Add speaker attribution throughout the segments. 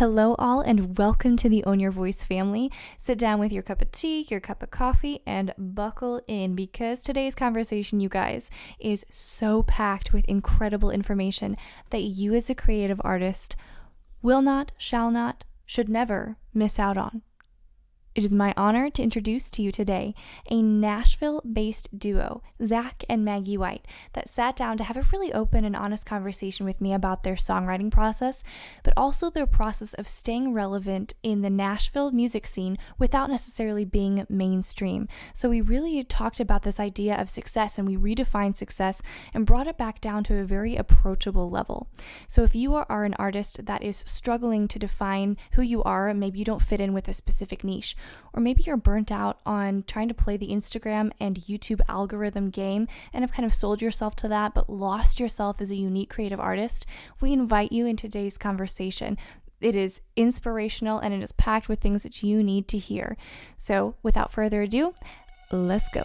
Speaker 1: Hello all and welcome to the Own Your Voice family. Sit down with your cup of tea, your cup of coffee, and buckle in because today's conversation, you guys, is so packed with incredible information that you as a creative artist will not, shall not, should never miss out on. It is my honor to introduce to you today a Nashville-based duo, Zach and Maggie White, that sat down to have a really open and honest conversation with me about their songwriting process, but also their process of staying relevant in the Nashville music scene without necessarily being mainstream. So we really talked about this idea of success, and we redefined success and brought it back down to a very approachable level. So if you are an artist that is struggling to define who you are, maybe you don't fit in with a specific niche, or maybe you're burnt out on trying to play the Instagram and YouTube algorithm game and have kind of sold yourself to that but lost yourself as a unique creative artist, we invite you in today's conversation. It is inspirational and it is packed with things that you need to hear. So without further ado, let's go.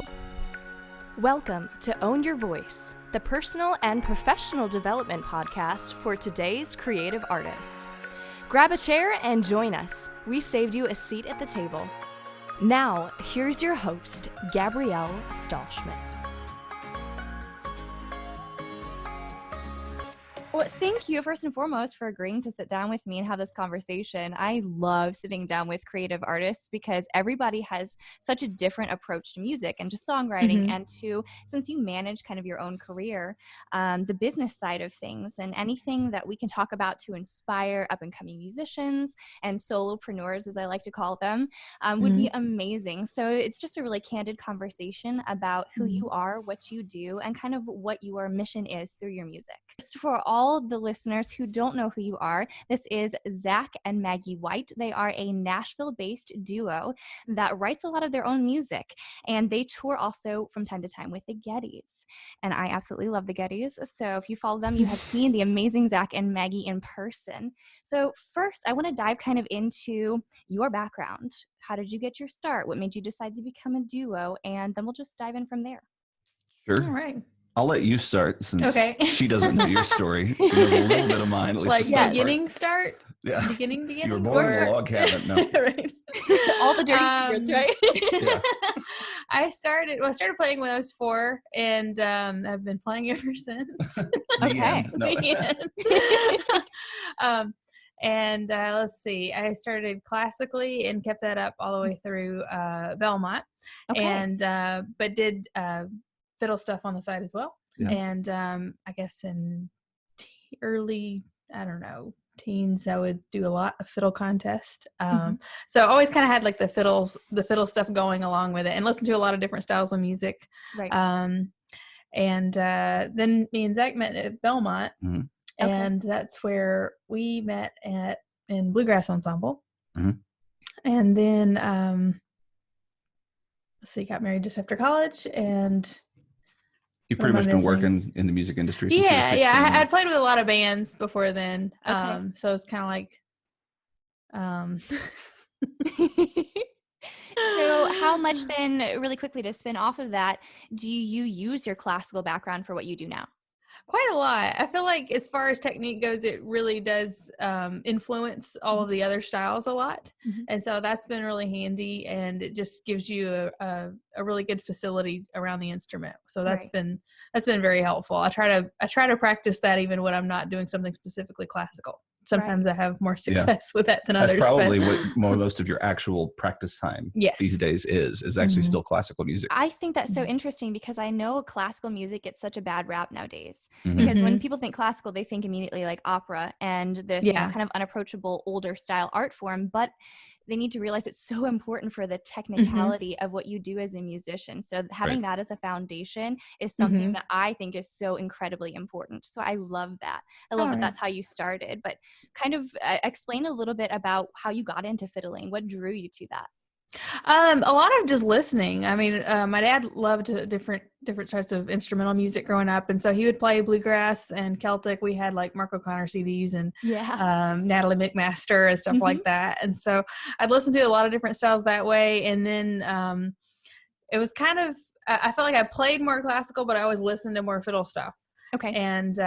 Speaker 2: Welcome to Own Your Voice, the personal and professional development podcast for today's creative artists. Grab a chair and join us. We saved you a seat at the table. Now, here's your host, Gabrielle Stahlschmidt.
Speaker 1: Well, thank you first and foremost for agreeing to sit down with me and have this conversation. I love sitting down with creative artists because everybody has such a different approach to music and to songwriting and to, since you manage kind of your own career, the business side of things and anything that we can talk about to inspire up and coming musicians and solopreneurs, as I like to call them, would be amazing. So it's just a really candid conversation about who you are, what you do, and kind of what your mission is through your music. Just for all the listeners who don't know who you are, this is Zach and Maggie White. They are a Nashville-based duo that writes a lot of their own music, and they tour also from time to time with the Gettys. And I absolutely love the Gettys. So if you follow them, you have seen the amazing Zach and Maggie in person. So first, I want to dive kind of into your background. How did you get your start? What made you decide to become a duo? And then we'll just dive in from there.
Speaker 3: Sure.
Speaker 4: All right.
Speaker 3: I'll let you start since she doesn't know your story. She knows a little bit of mine, at least
Speaker 4: Like
Speaker 3: the start
Speaker 4: beginning
Speaker 3: part.
Speaker 4: start?
Speaker 3: Yeah.
Speaker 4: Beginning?
Speaker 3: You were born in a log cabin. No.
Speaker 4: Right.
Speaker 1: All the dirty secrets, right?
Speaker 3: Yeah.
Speaker 4: I started playing when I was 4, and I've been playing ever since.
Speaker 1: Okay.
Speaker 3: End. No.
Speaker 4: And let's see, I started classically and kept that up all the way through Belmont, and but did fiddle stuff on the side as well.
Speaker 3: Yeah.
Speaker 4: And I guess in early, teens, I would do a lot of fiddle contest. So I always kind of had like the fiddle stuff going along with it, and listened to a lot of different styles of music.
Speaker 1: Right.
Speaker 4: And then me and Zach met at Belmont, and that's where we met in Bluegrass Ensemble. And then got married just after college, and
Speaker 3: You've pretty much been working in the music industry since you were 16.
Speaker 4: Yeah. I'd played with a lot of bands before then. So it's kind of like,
Speaker 1: So how much then, really quickly to spin off of that, do you use your classical background for what you do now?
Speaker 4: quite a lot. I feel like as far as technique goes, it really does influence all of the other styles a lot. And so that's been really handy, and it just gives you a really good facility around the instrument. So that's been very helpful. I try to practice that even when I'm not doing something specifically classical. Sometimes I have more success with that than
Speaker 3: others. That's probably
Speaker 4: but...
Speaker 3: what most of your actual practice time these days is actually still classical music.
Speaker 1: I think that's so interesting because I know classical music gets such a bad rap nowadays. Because when people think classical, they think immediately like opera and this kind of unapproachable older style art form. But they need to realize it's so important for the technicality of what you do as a musician. So having that as a foundation is something that I think is so incredibly important. So I love that. I love that that's how you started. But kind of explain a little bit about how you got into fiddling. What drew you to that?
Speaker 4: A lot of just listening. I mean, my dad loved different sorts of instrumental music growing up, and so he would play bluegrass and Celtic. We had like Mark O'Connor CDs and Natalie McMaster and stuff like that. And so I'd listen to a lot of different styles that way. And then it was kind of, I felt like I played more classical, but I always listened to more fiddle stuff.
Speaker 1: Okay.
Speaker 4: And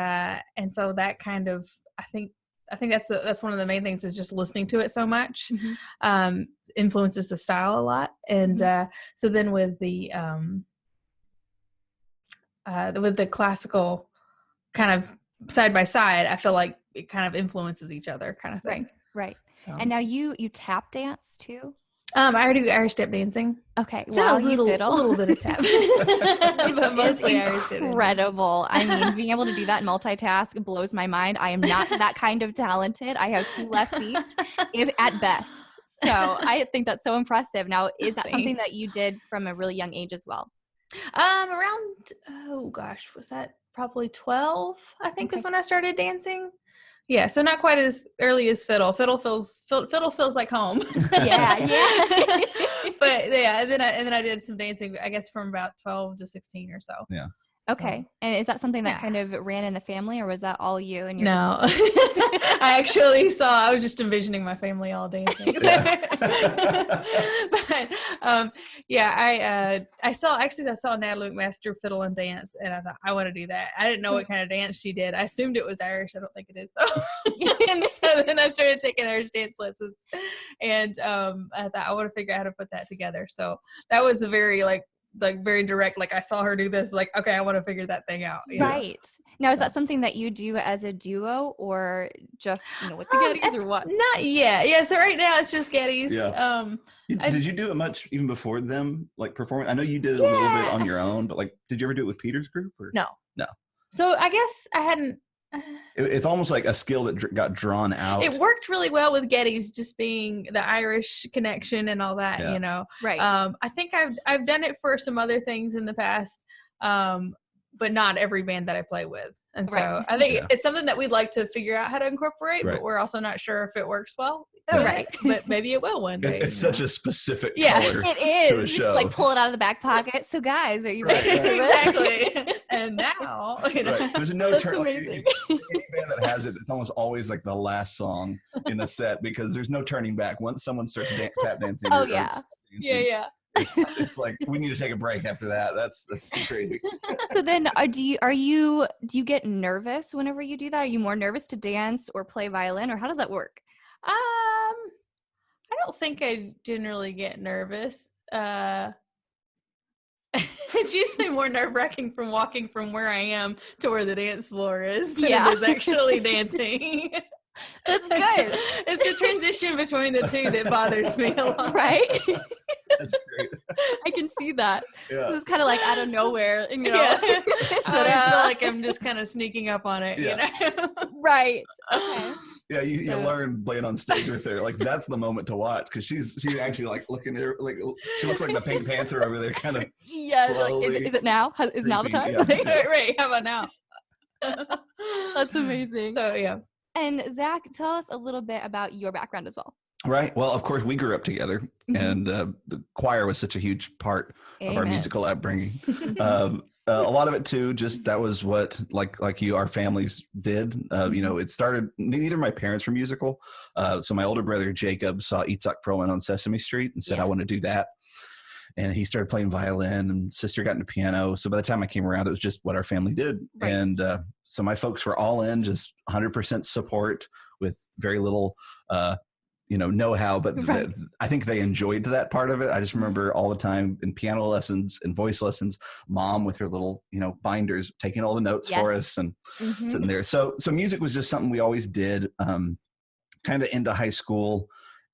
Speaker 4: so that kind of, I think I think that's one of the main things is just listening to it so much, influences the style a lot. And so then with the classical kind of side by side, I feel like it kind of influences each other kind of thing.
Speaker 1: Right.
Speaker 4: So.
Speaker 1: And now you tap dance too?
Speaker 4: I already do Irish step dancing.
Speaker 1: Okay, while you fiddle.
Speaker 4: A little bit of tap.
Speaker 1: But mostly incredible. I mean, being able to do that and multitask blows my mind. I am not that kind of talented. I have 2 left feet, if at best. So I think that's so impressive. Now, is that something that you did from a really young age as well?
Speaker 4: Around, was that probably 12, I think is when I started dancing. Yeah, so not quite as early as fiddle. Fiddle feels like home.
Speaker 1: Yeah.
Speaker 4: But yeah, and then I did some dancing, I guess, from about 12 to 16 or so.
Speaker 3: Yeah.
Speaker 1: Okay. So, and is that something that kind of ran in the family, or was that all you and your
Speaker 4: No. I was just envisioning my family all dancing. But I saw Natalie McMaster fiddle and dance, and I thought, I want to do that. I didn't know what kind of dance she did. I assumed it was Irish. I don't think it is though. And so then I started taking Irish dance lessons, and I thought, I want to figure out how to put that together. So that was a very very direct, I saw her do this, okay, I want to figure that thing out.
Speaker 1: Right. Now, is that something that you do as a duo, or just, with the Gettys, or what?
Speaker 4: Not yet. Yeah, so right now it's just Gettys.
Speaker 3: Yeah. Did you do it much even before them, performing? I know you did it a little bit on your own, but did you ever do it with Peter's group? Or?
Speaker 4: No.
Speaker 3: No.
Speaker 4: So I guess I hadn't.
Speaker 3: It's almost like a skill that got drawn out.
Speaker 4: It worked really well with Gettys, just being the Irish connection and all that,
Speaker 1: Right.
Speaker 4: I think I've done it for some other things in the past, but not every band that I play with. And so I think it's something that we'd like to figure out how to incorporate, but we're also not sure if it works well.
Speaker 1: Right.
Speaker 4: But maybe it will one day.
Speaker 3: It's such a specific color
Speaker 1: it is.
Speaker 3: to a show.
Speaker 1: Just pull it out of the back pocket. So guys, are you ready?
Speaker 4: Exactly. And now,
Speaker 3: there's no turn. Any band that has it, it's almost always the last song in the set, because there's no turning back. Once someone starts tap dancing, it's like, we need to take a break after that. That's too crazy.
Speaker 1: So then do you get nervous whenever you do that? Are you more nervous to dance or play violin, or how does that work?
Speaker 4: I don't think I generally get nervous. It's usually more nerve-wracking from walking from where I am to where the dance floor is than it is actually dancing.
Speaker 1: That's good.
Speaker 4: It's the transition between the two that bothers me a lot.
Speaker 1: Right?
Speaker 3: That's great.
Speaker 1: I can see that.
Speaker 3: Yeah.
Speaker 1: It's kind of out of nowhere. And,
Speaker 4: I always feel like I'm just kind of sneaking up on it.
Speaker 1: Right. Okay.
Speaker 3: Yeah, you learn playing on stage with her. That's the moment to watch, because she's actually looking at her, she looks like the Pink Panther over there, kind of.
Speaker 1: Yes. Is it now? Is now the time?
Speaker 4: Yeah. Right. How about now?
Speaker 1: That's amazing.
Speaker 4: So yeah.
Speaker 1: And Zach, tell us a little bit about your background as well.
Speaker 3: Right. Well, of course, we grew up together, and the choir was such a huge part of our musical upbringing. A lot of it too, just that was what like you, our families did. It started. Neither of my parents were musical, so my older brother Jacob saw Itzhak Perlman on Sesame Street and said, "I want to do that." And he started playing violin, and sister got into piano. So by the time I came around, it was just what our family did. Right. And so my folks were all in, just 100% support with very little, know-how. But I think they enjoyed that part of it. I just remember all the time in piano lessons and voice lessons, mom with her little, binders, taking all the notes for us and sitting there. So music was just something we always did. Kind of into high school,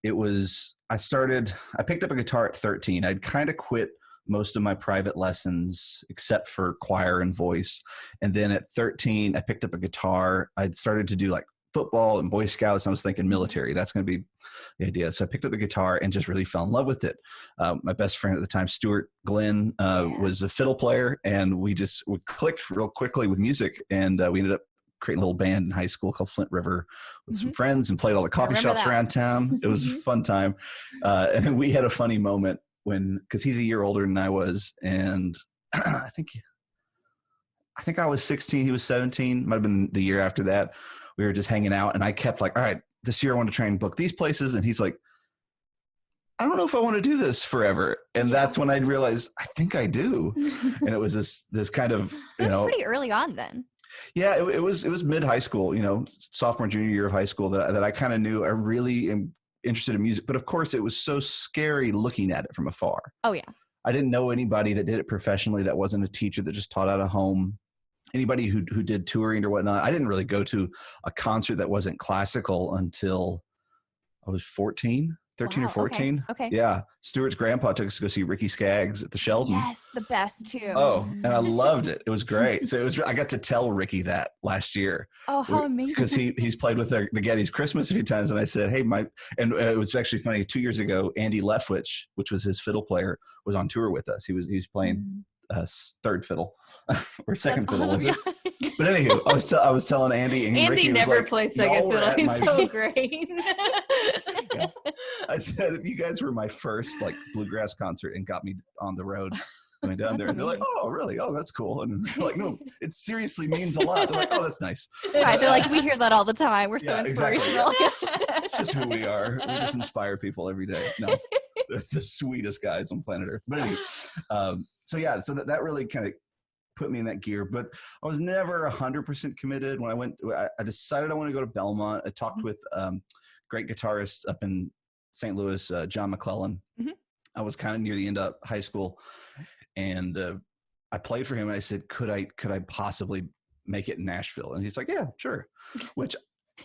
Speaker 3: I picked up a guitar at 13. I'd kind of quit most of my private lessons except for choir and voice. And then at 13, I picked up a guitar. I'd started to do football and Boy Scouts. And I was thinking military, that's going to be the idea. So I picked up a guitar and just really fell in love with it. My best friend at the time, Stuart Glenn, was a fiddle player, and we clicked real quickly with music. And we ended up creating a little band in high school called Flint River with some friends, and played all the coffee shops around town. It was a fun time. And then we had a funny moment because he's a year older than I was. And I think I was 16. He was 17. Might've been the year after that. We were just hanging out, and I kept all right, this year I want to try and book these places. And he's like, I don't know if I want to do this forever. And that's when I realized, I think I do. And it was this kind of,
Speaker 1: so it's pretty early on then.
Speaker 3: Yeah, it was mid high school, sophomore, junior year of high school that I kind of knew I really am interested in music. But of course, it was so scary looking at it from afar.
Speaker 1: Oh, yeah.
Speaker 3: I didn't know anybody that did it professionally that wasn't a teacher that just taught out of home. Anybody who did touring or whatnot. I didn't really go to a concert that wasn't classical until I was 13
Speaker 1: Wow,
Speaker 3: or 14.
Speaker 1: Okay.
Speaker 3: Yeah. Stuart's grandpa took us to go see Ricky Skaggs at the Sheldon.
Speaker 1: Yes, the best too.
Speaker 3: Oh, and I loved it. It was great. So I got to tell Ricky that last year.
Speaker 1: Oh, how amazing.
Speaker 3: Because he's played with the Gettys Christmas a few times. And I said, hey, and it was actually funny. 2 years ago, Andy Leftwich, which was his fiddle player, was on tour with us. He was playing third fiddle or second fiddle. Was it? But anywho, I was telling Andy, and
Speaker 4: Andy
Speaker 3: Ricky
Speaker 4: never
Speaker 3: was
Speaker 4: plays second fiddle. He's so great.
Speaker 3: Yeah. I said, you guys were my first bluegrass concert and got me on the road going down there. And they're like, oh, really? Oh, that's cool. And they're like, no, it seriously means a lot. They're like, oh, that's nice.
Speaker 1: Right. They're like, we hear that all the time. We're so inspirational.
Speaker 3: Exactly. It's just who we are. We just inspire people every day. No, they're the sweetest guys on planet Earth. But anyway, so that really kind of put me in that gear, but I was never 100% committed. When I decided I want to go to Belmont. I talked with great guitarist up in St. Louis, John McClellan. Mm-hmm. I was kind of near the end of high school, and I played for him, and I said, could I possibly make it in Nashville? And he's like, yeah, sure. Which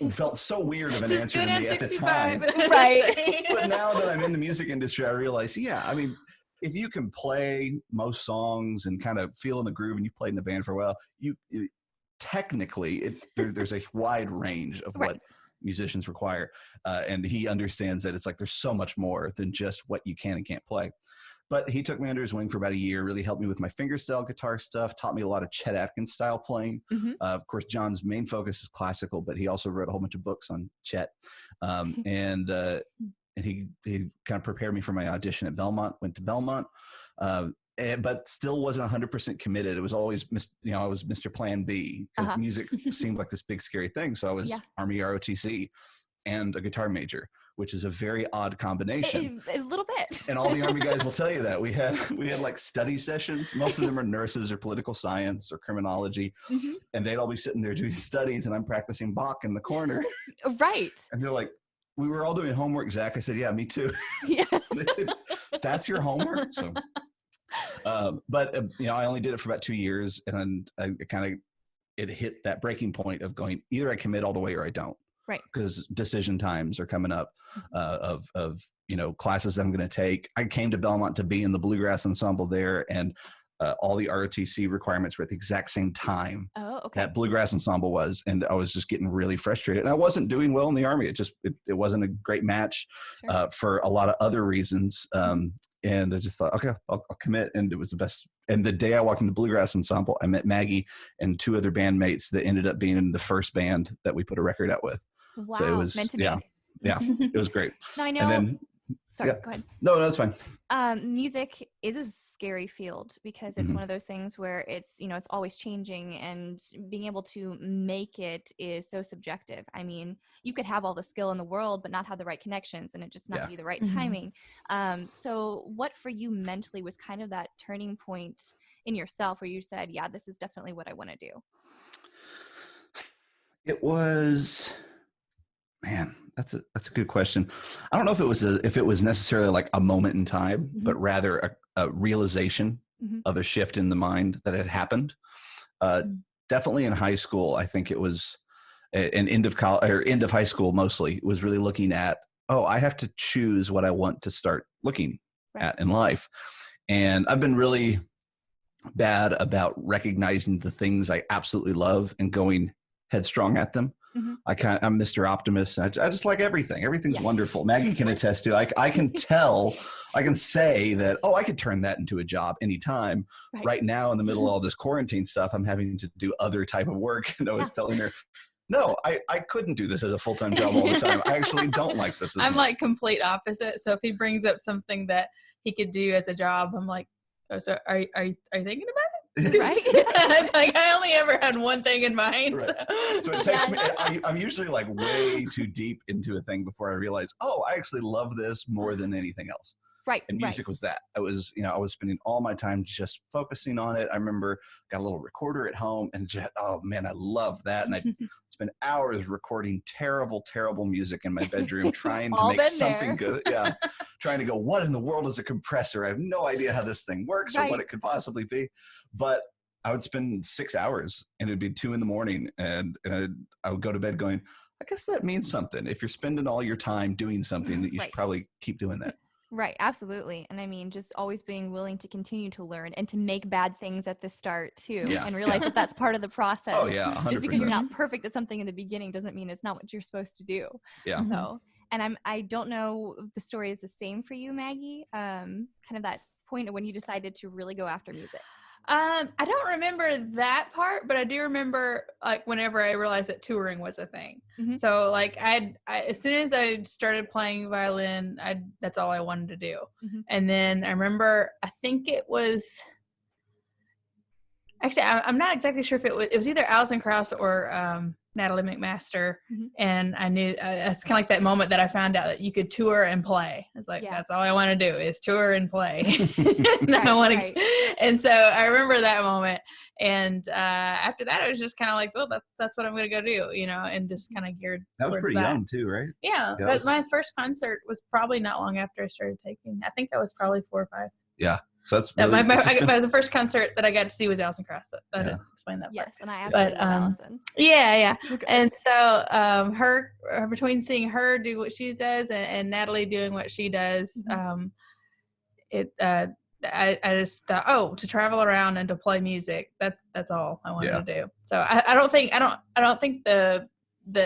Speaker 3: felt so weird of an answer to me at the time.
Speaker 1: Right.
Speaker 3: But now that I'm in the music industry, I realize, if you can play most songs and kind of feel in the groove, and you played in a band for a while, technically there's a wide range of what musicians require. And he understands that it's there's so much more than just what you can and can't play. But he took me under his wing for about a year, really helped me with my fingerstyle guitar stuff, taught me a lot of Chet Atkins style playing. Mm-hmm. Of course, John's main focus is classical, but he also wrote a whole bunch of books on Chet. And he kind of prepared me for my audition at Belmont, went to Belmont, but still wasn't 100% committed. It was always, I was Mr. Plan B, because music seemed like this big, scary thing. So I was Army ROTC and a guitar major, which is a very odd combination.
Speaker 1: A little bit.
Speaker 3: And all the Army guys will tell you that. We had study sessions. Most of them are nurses or political science or criminology. Mm-hmm. And they'd all be sitting there doing studies, and I'm practicing Bach in the corner.
Speaker 1: Right.
Speaker 3: And they're like, we were all doing homework, Zach. I said, yeah, me too.
Speaker 1: Yeah.
Speaker 3: They said, that's your homework? So, but I only did it for about 2 years, and it hit that breaking point of going, either I commit all the way or I don't.
Speaker 1: Right.
Speaker 3: Because decision times are coming up of classes that I'm going to take. I came to Belmont to be in the bluegrass ensemble there, and all the ROTC requirements were at the exact same time that bluegrass ensemble was. And I was just getting really frustrated. And I wasn't doing well in the Army. It wasn't a great match for a lot of other reasons. And I just thought, okay, I'll commit. And it was the best. And the day I walked into bluegrass ensemble, I met Maggie and 2 other bandmates that ended up being in the first band that we put a record out with.
Speaker 1: Wow.
Speaker 3: So it was,
Speaker 1: meant to be.
Speaker 3: Yeah, it was great.
Speaker 1: Now I know.
Speaker 3: And then,
Speaker 1: sorry, go ahead.
Speaker 3: No, that's fine.
Speaker 1: Music is a scary field, because it's one of those things where it's always changing, and being able to make it is so subjective. I mean, you could have all the skill in the world, but not have the right connections, and it just not be the right timing. So what for you mentally was kind of that turning point in yourself where you said, yeah, this is definitely what I want to do?
Speaker 3: It was, man, that's a good question. I don't know if it was necessarily like a moment in time, but rather a realization of a shift in the mind that had happened. Definitely in high school, I think it was an end of college or end of high school. Mostly was really looking at, I have to choose what I want to start looking at in life. And I've been really bad about recognizing the things I absolutely love and going headstrong at them. I'm Mr. Optimist. I just like everything. Everything's wonderful. Maggie can attest to. I can tell. I can say that. I could turn that into a job anytime. Right now, in the middle of all this quarantine stuff, I'm having to do other type of work. And I was telling her, no, I couldn't do this as a full-time job all the time. I actually don't like this.
Speaker 4: I'm like complete opposite. So if he brings up something that he could do as a job, I'm like, so are you thinking about it?
Speaker 1: Right?
Speaker 4: It's like I only ever had one thing in mind.
Speaker 3: Right. So it takes me. I'm usually like way too deep into a thing before I realize, I actually love this more than anything else.
Speaker 1: Right.
Speaker 3: And music was that. I was spending all my time just focusing on it. I remember got a little recorder at home and just, oh man, I loved that. And I spent hours recording terrible, terrible music in my bedroom, trying to make something good. Yeah. Trying to go, what in the world is a compressor? I have no idea how this thing works or what it could possibly be. But I would spend 6 hours and it'd be 2 a.m. and I would go to bed going, I guess that means something. If you're spending all your time doing something, that you should probably keep doing that.
Speaker 1: Right. Absolutely. And I mean, just always being willing to continue to learn and to make bad things at the start too, and realize that that's part of the process.
Speaker 3: Oh yeah. 100%.
Speaker 1: Just because you're not perfect at something in the beginning doesn't mean it's not what you're supposed to do.
Speaker 3: Yeah.
Speaker 1: So, and I don't know if the story is the same for you, Maggie, kind of that point of when you decided to really go after music.
Speaker 4: I don't remember that part, but I do remember like whenever I realized that touring was a thing. So like I as soon as I started playing violin, that's all I wanted to do. And then I remember, I think it was actually, I'm not exactly sure if it was either Alison Krauss or Natalie McMaster. And I knew it's kind of like that moment that I found out that you could tour and play. It's like, that's all I want to do is tour and play. And I want to, and so I remember that moment. And after that, I was just kind of like, oh, that's what I'm going to go do, and just kind of geared
Speaker 3: that was
Speaker 4: towards
Speaker 3: pretty young too, right?
Speaker 4: Yeah. But my first concert was probably not long after I started taking. I think that was probably 4 or 5.
Speaker 3: Yeah. So that's really,
Speaker 4: the first concert that I got to see was Alison Krauss. I didn't explain that part.
Speaker 1: Yes, and I absolutely love Alison.
Speaker 4: Yeah. And so her between seeing her do what she does and Natalie doing what she does, I just thought, to travel around and to play music, that's all I wanted to do. So I don't think the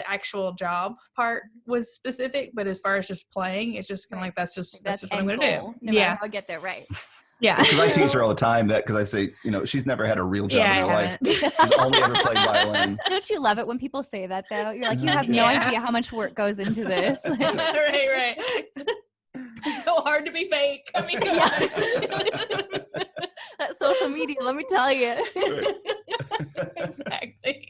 Speaker 4: actual job part was specific, but as far as just playing, it's just kind of like that's just what I'm going to do.
Speaker 1: No matter how I get there, right?
Speaker 4: Yeah.
Speaker 3: Because I tease her all the time because I say, she's never had a real job in her life. She's only ever played violin.
Speaker 1: Don't you love it when people say that though? You're like, you have no idea how much work goes into this.
Speaker 4: Right. It's so hard to be fake. I mean,
Speaker 1: that social media, let me tell you.
Speaker 4: Exactly.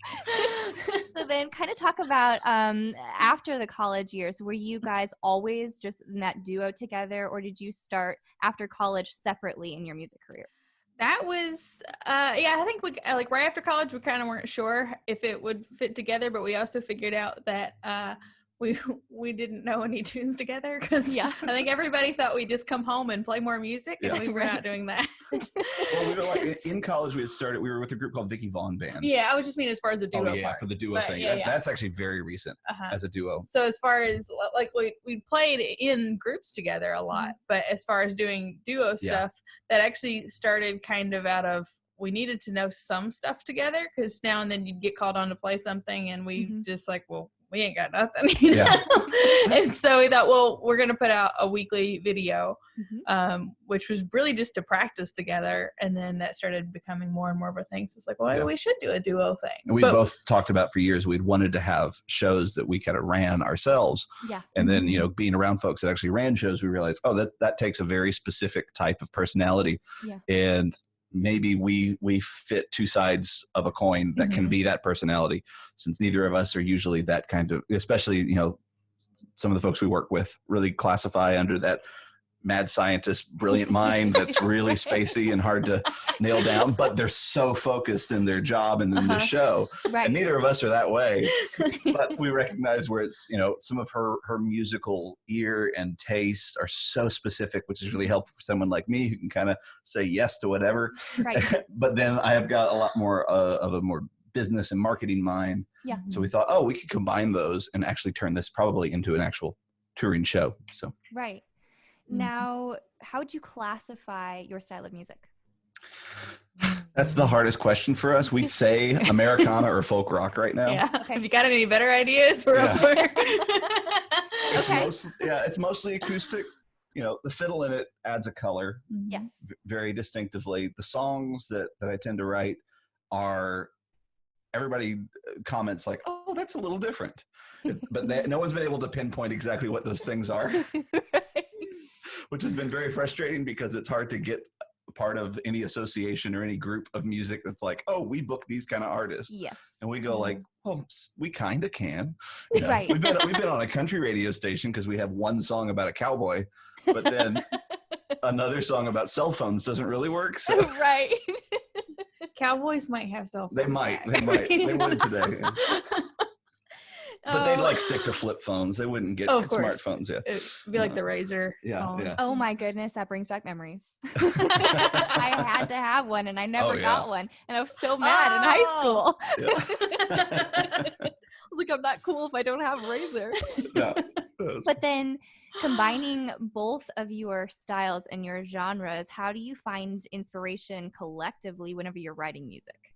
Speaker 1: So then kind of talk about after the college years, were you guys always just in that duo together, or did you start after college separately in your music career?
Speaker 4: That was, I think we like right after college, we kind of weren't sure if it would fit together, but we also figured out that we didn't know any tunes together because I think everybody thought we'd just come home and play more music, and we were not doing that.
Speaker 3: Well, we were like in college. We were with a group called Vicky Vaughn Band.
Speaker 4: Yeah, I was just mean as far as the duo part.
Speaker 3: For the duo thing. That's actually very recent as a duo.
Speaker 4: So as far as like we played in groups together a lot, but as far as doing duo stuff, that actually started kind of out of we needed to know some stuff together because now and then you'd get called on to play something, and we just like, well, we ain't got nothing, And so we thought, well, we're going to put out a weekly video, which was really just to practice together. And then that started becoming more and more of a thing. So it's like, well, we should do a duo thing.
Speaker 3: And we both talked about for years, we'd wanted to have shows that we kind of ran ourselves. Yeah. And then, being around folks that actually ran shows, we realized, that takes a very specific type of personality. Yeah. And maybe we fit two sides of a coin that can be that personality, since neither of us are usually that kind of, especially, some of the folks we work with really classify under that mad scientist, brilliant mind that's really spacey and hard to nail down, but they're so focused in their job and in the show. Right. And neither of us are that way, but we recognize where it's, some of her musical ear and taste are so specific, which is really helpful for someone like me who can kind of say yes to whatever. Right. But then I have got a lot more of a more business and marketing mind. Yeah. So we thought, we could combine those and actually turn this probably into an actual touring show. So. Right.
Speaker 1: Now, how would you classify your style of music?
Speaker 3: That's the hardest question for us. We say Americana or folk rock right now.
Speaker 4: Yeah. Okay. If you got any better ideas, we're up for
Speaker 3: it's mostly acoustic. The fiddle in it adds a color.
Speaker 1: Yes.
Speaker 3: Very distinctively. The songs that I tend to write are, everybody comments like, oh, that's a little different. But no one's been able to pinpoint exactly what those things are. Which has been very frustrating because it's hard to get part of any association or any group of music that's like, oh, we book these kind of artists. Yes. And we go like, well, we kind of can. Right. We've been on a country radio station because we have one song about a cowboy, but then another song about cell phones doesn't really work. So
Speaker 1: Right.
Speaker 4: Cowboys might have cell phones.
Speaker 3: they might. They would today. Yeah. But they'd like stick to flip phones. They wouldn't get smartphones. Yeah,
Speaker 4: it'd be like the Razor.
Speaker 3: Yeah,
Speaker 4: phone.
Speaker 3: yeah.
Speaker 1: Oh my goodness, that brings back memories. I had to have one and I never got one. And I was so mad in high school.
Speaker 3: Yeah.
Speaker 1: I was like, I'm not cool if I don't have a Razor.
Speaker 3: Yeah.
Speaker 1: But then combining both of your styles and your genres, how do you find inspiration collectively whenever you're writing music?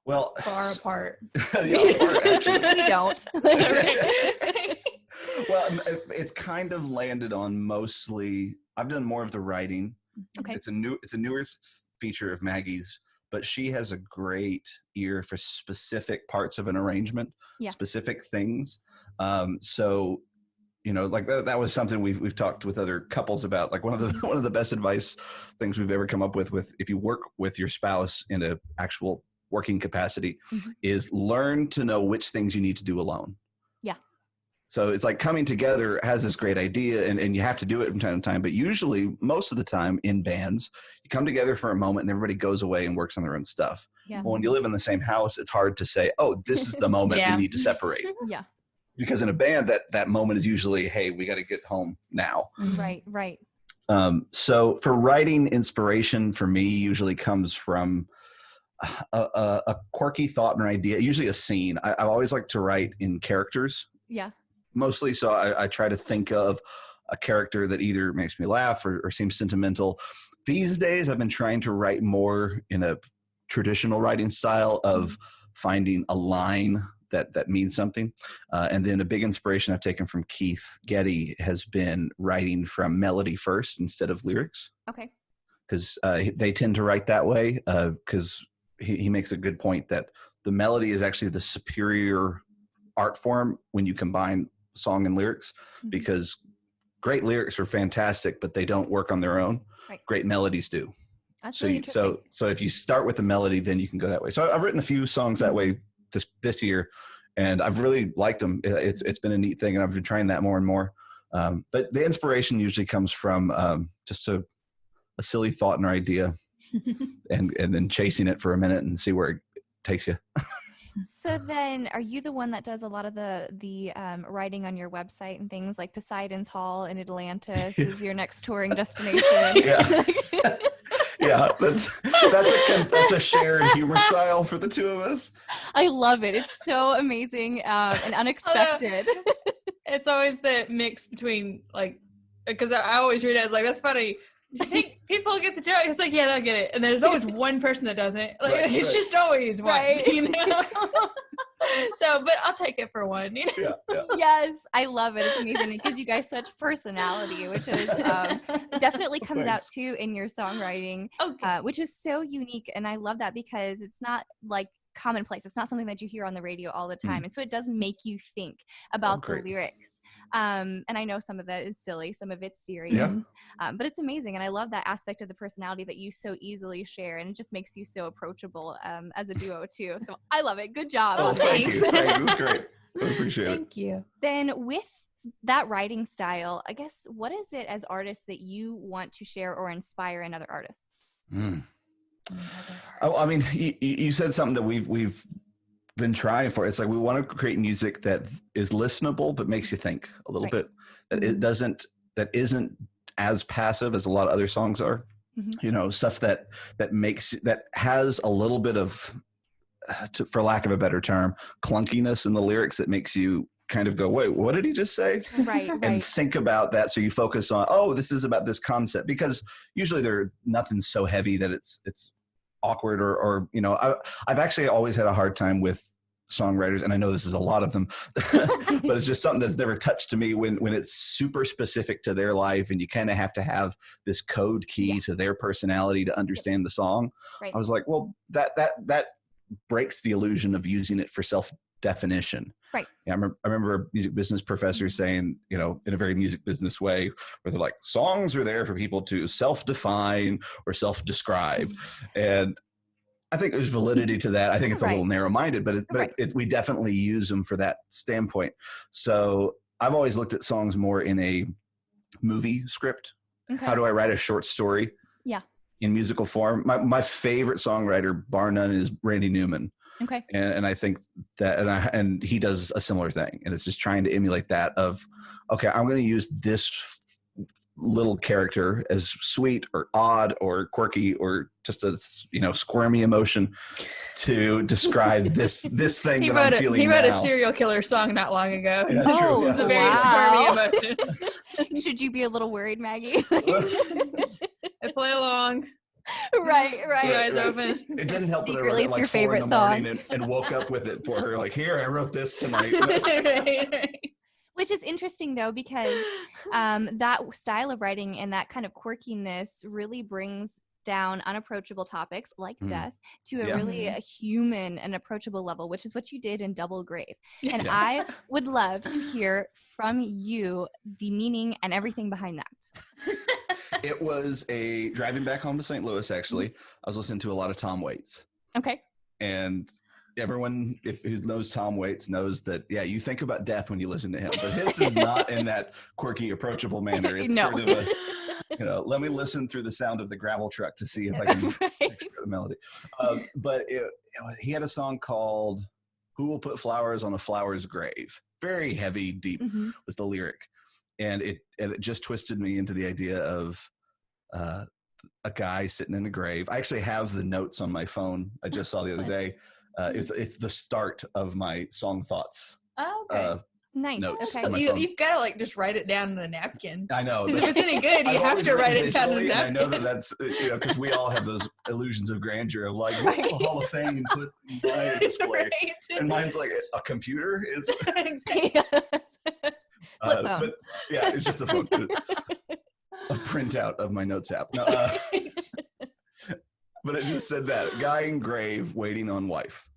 Speaker 3: Well,
Speaker 4: far apart.
Speaker 3: Actually.
Speaker 1: We don't.
Speaker 3: Well, it's kind of landed on mostly. I've done more of the writing.
Speaker 1: Okay.
Speaker 3: It's a newer feature of Maggie's, but she has a great ear for specific parts of an arrangement, specific things. So, like that was something we've talked with other couples about. Like one of the best advice things we've ever come up with if you work with your spouse in an actual working capacity is learn to know which things you need to do alone. Yeah. So it's like coming together has this great idea and you have to do it from time to time. But usually most of the time in bands, you come together for a moment and everybody goes away and works on their own stuff. Yeah. Well, when you live in the same house, it's hard to say, oh, this is the moment we need to separate. Yeah. Because in a band, that moment is usually, hey, we got to get home now.
Speaker 1: Right, right.
Speaker 3: So for writing, inspiration for me usually comes from a quirky thought or idea, usually a scene. I always like to write in characters. Yeah. Mostly. So I try to think of a character that either makes me laugh or seems sentimental. These days, I've been trying to write more in a traditional writing style of finding a line that means something. And then a big inspiration I've taken from Keith Getty has been writing from melody first instead of lyrics. Okay. Because they tend to write that way because he makes a good point that the melody is actually the superior art form when you combine song and lyrics, because great lyrics are fantastic, but they don't work on their own. Right. Great melodies do. That's so really so if you start with a melody, then you can go that way. So I've written a few songs that way this year, and I've really liked them. It's been a neat thing, and I've been trying that more and more. But the inspiration usually comes from just a silly thought or idea, and then chasing it for a minute and see where it takes you.
Speaker 1: So then, are you the one that does a lot of the writing on your website and things like Poseidon's Hall in Atlantis is your next touring destination?
Speaker 3: Yeah. Yeah, that's a shared humor style for the two of us.
Speaker 1: I love it. It's so amazing and unexpected.
Speaker 4: It's always the mix between because I always read it as that's funny. I think people get the joke. It's yeah, they'll get it. And there's always one person that doesn't. It's just always one. Right. So, but I'll take it for one.
Speaker 3: Yeah.
Speaker 1: Yes, I love it. It's amazing. It gives you guys such personality, which is definitely comes out too in your songwriting, which is so unique. And I love that because it's not commonplace. It's not something that you hear on the radio all the time. And so it does make you think about the lyrics. And I know some of that is silly, some of it's serious, but it's amazing. And I love that aspect of the personality that you so easily share. And it just makes you so approachable as a duo too. So I love it. Good job.
Speaker 3: Thank you. Thanks. It was great. I appreciate it.
Speaker 4: Thank you.
Speaker 1: Then with that writing style, I guess, what is it as artists that you want to share or inspire in other artists?
Speaker 3: Oh, I mean, you said something that we've been trying for. It's we want to create music that is listenable but makes you think a little bit. That that isn't as passive as a lot of other songs are. Stuff that has a little bit of, for lack of a better term, clunkiness in the lyrics that makes you kind of go, wait, what did he just say?
Speaker 1: Right.
Speaker 3: And think about that. So you focus on, this is about this concept, because usually nothing's so heavy that it's awkward or I've actually always had a hard time with songwriters, and I know this is a lot of them, but it's just something that's never touched to me when it's super specific to their life and you kind of have to have this code key to their personality to understand the song. Right. I was like, well, that breaks the illusion of using it for self-definition. Right. Yeah, I remember a music business professor saying, in a very music business way, where they're like, songs are there for people to self-define or self-describe. And I think there's validity to that. I think it's a little narrow-minded, but we definitely use them for that standpoint. So I've always looked at songs more in a movie script
Speaker 1: Okay.
Speaker 3: How do I write a short story?
Speaker 1: Yeah.
Speaker 3: In musical form? My favorite songwriter, bar none, is Randy Newman.
Speaker 1: Okay.
Speaker 3: And I think that, and he does a similar thing, and it's just trying to emulate that of, okay, I'm going to use this little character as sweet or odd or quirky or just a squirmy emotion to describe this thing that I'm feeling.
Speaker 4: He wrote a serial killer song not long ago.
Speaker 3: Yeah, that's true.
Speaker 4: It's a very squirmy emotion.
Speaker 1: Should you be a little worried, Maggie?
Speaker 4: I play along.
Speaker 1: Right.
Speaker 4: Your eyes open.
Speaker 3: It didn't help that I
Speaker 1: Secretly,
Speaker 3: wrote it
Speaker 1: it's your
Speaker 3: like 4
Speaker 1: favorite
Speaker 3: in the morning
Speaker 1: song.
Speaker 3: and woke up with it for her. Like, here, I wrote this tonight.
Speaker 4: Right.
Speaker 1: Which is interesting, though, because that style of writing and that kind of quirkiness really brings down unapproachable topics like death to a really a human and approachable level, which is what you did in Double Grave. And I would love to hear from you the meaning and everything behind that.
Speaker 3: It was a driving back home to St. Louis, actually. I was listening to a lot of Tom Waits.
Speaker 1: Okay.
Speaker 3: And everyone who knows Tom Waits knows that, you think about death when you listen to him, but his is not in that quirky, approachable manner. It's sort of a, let me listen through the sound of the gravel truck to see if I can picture the melody. But he had a song called "Who Will Put Flowers on a Flower's Grave?" Very heavy, deep was the lyric. And it just twisted me into the idea of a guy sitting in a grave. I actually have the notes on my phone. I just saw the other day. It's the start of my song thoughts.
Speaker 4: Oh, okay.
Speaker 1: Nice.
Speaker 3: Notes
Speaker 1: okay.
Speaker 3: on my phone.
Speaker 4: You've got to just write it down on a napkin.
Speaker 3: I know.
Speaker 4: If it's any good, you have to write it down on a napkin.
Speaker 3: I know that's because we all have those illusions of grandeur of like, Hall of Fame put my display, and mine's like a computer. It's but it's just a phone. A printout of my notes app. No, but it just said that guy in grave waiting on wife.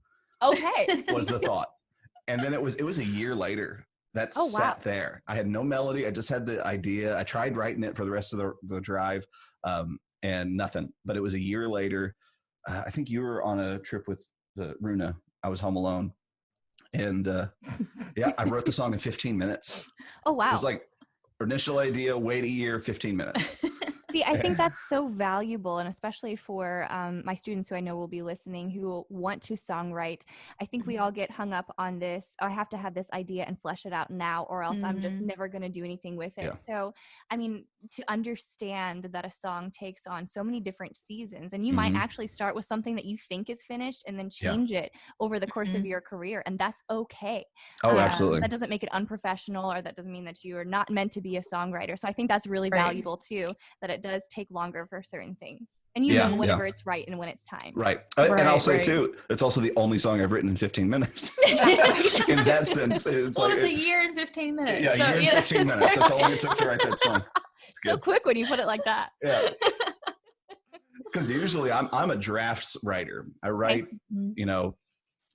Speaker 1: Okay.
Speaker 3: Was the thought. And then it was a year later that sat there. I had no melody. I just had the idea. I tried writing it for the rest of the drive and nothing. But it was a year later. I think you were on a trip with Runa. I was home alone. And I wrote the song in 15 minutes.
Speaker 1: Oh, wow.
Speaker 3: It was like initial idea, wait a year, 15 minutes.
Speaker 1: See, I think that's so valuable, and especially for my students who I know will be listening who want to songwrite. I think we all get hung up on this, I have to have this idea and flesh it out now, or else I'm just never going to do anything with it. Yeah. So, I mean, to understand that a song takes on so many different seasons, and you might actually start with something that you think is finished and then change it over the course of your career, and that's okay.
Speaker 3: Oh, absolutely.
Speaker 1: That doesn't make it unprofessional, or that doesn't mean that you are not meant to be a songwriter. So I think that's really valuable too, that it does take longer for certain things, and you know whenever it's right and when it's time.
Speaker 3: Right. And I'll say too, it's also the only song I've written in 15 minutes. In that sense, it's
Speaker 4: it's a year and 15 minutes.
Speaker 3: Yeah, a year and 15 minutes. That's how long it took to write that song. It's
Speaker 1: so quick when you put it like that.
Speaker 3: Yeah. Because usually I'm a drafts writer. I write,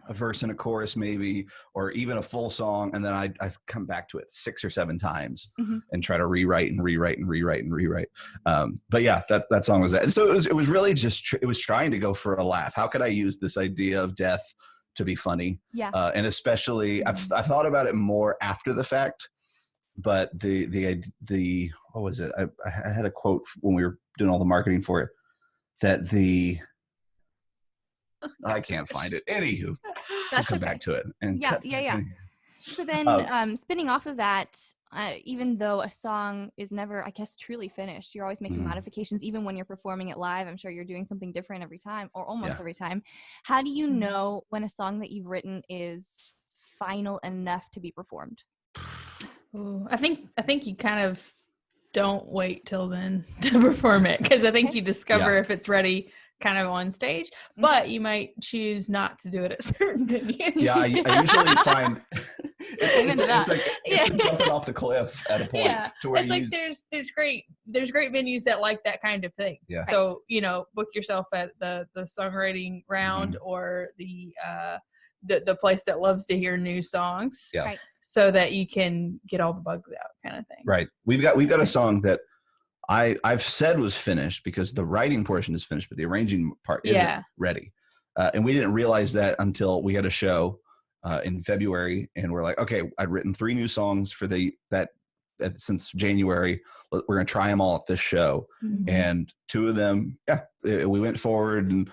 Speaker 3: a verse and a chorus maybe, or even a full song, and then I come back to it 6 or 7 times and try to rewrite. But yeah, that song was that. And so it was really just it was trying to go for a laugh. How could I use this idea of death to be funny?
Speaker 1: Yeah.
Speaker 3: And especially I've thought about it more after the fact, but the what was it? I had a quote when we were doing all the marketing for it that I can't find it. Anywho, I'll come back to it. And
Speaker 1: yeah. So then spinning off of that, even though a song is never, I guess, truly finished, you're always making modifications. Even when you're performing it live, I'm sure you're doing something different every time, or almost every time. How do you know when a song that you've written is final enough to be performed?
Speaker 4: Ooh, I think you kind of don't wait till then to perform it, because I think you discover if it's ready kind of on stage, but you might choose not to do it at certain venues.
Speaker 3: Yeah, I usually find it's like jumping off the cliff at a point. Yeah, to where
Speaker 4: it's like there's great venues that like that kind of thing.
Speaker 3: Yeah.
Speaker 4: So book yourself at the songwriting round or the place that loves to hear new songs.
Speaker 3: Yeah.
Speaker 1: Right.
Speaker 4: So that you can get all the bugs out, kind of thing.
Speaker 3: Right. We've got a song that I've said was finished because the writing portion is finished, but the arranging part isn't ready. And we didn't realize that until we had a show in February, and we're like, okay, I'd written 3 new songs for that since January. We're going to try them all at this show.
Speaker 1: Mm-hmm.
Speaker 3: And 2 of them, we went forward, and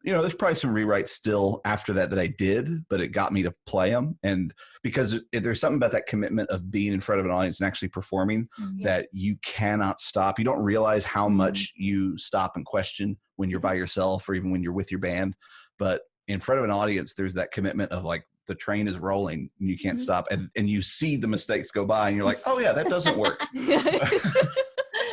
Speaker 3: there's probably some rewrites still after that I did, but it got me to play them. And because there's something about that commitment of being in front of an audience and actually performing that you cannot stop. You don't realize how much you stop and question when you're by yourself or even when you're with your band. But in front of an audience, there's that commitment of like, the train is rolling and you can't stop, and you see the mistakes go by and you're like, oh yeah, that doesn't work.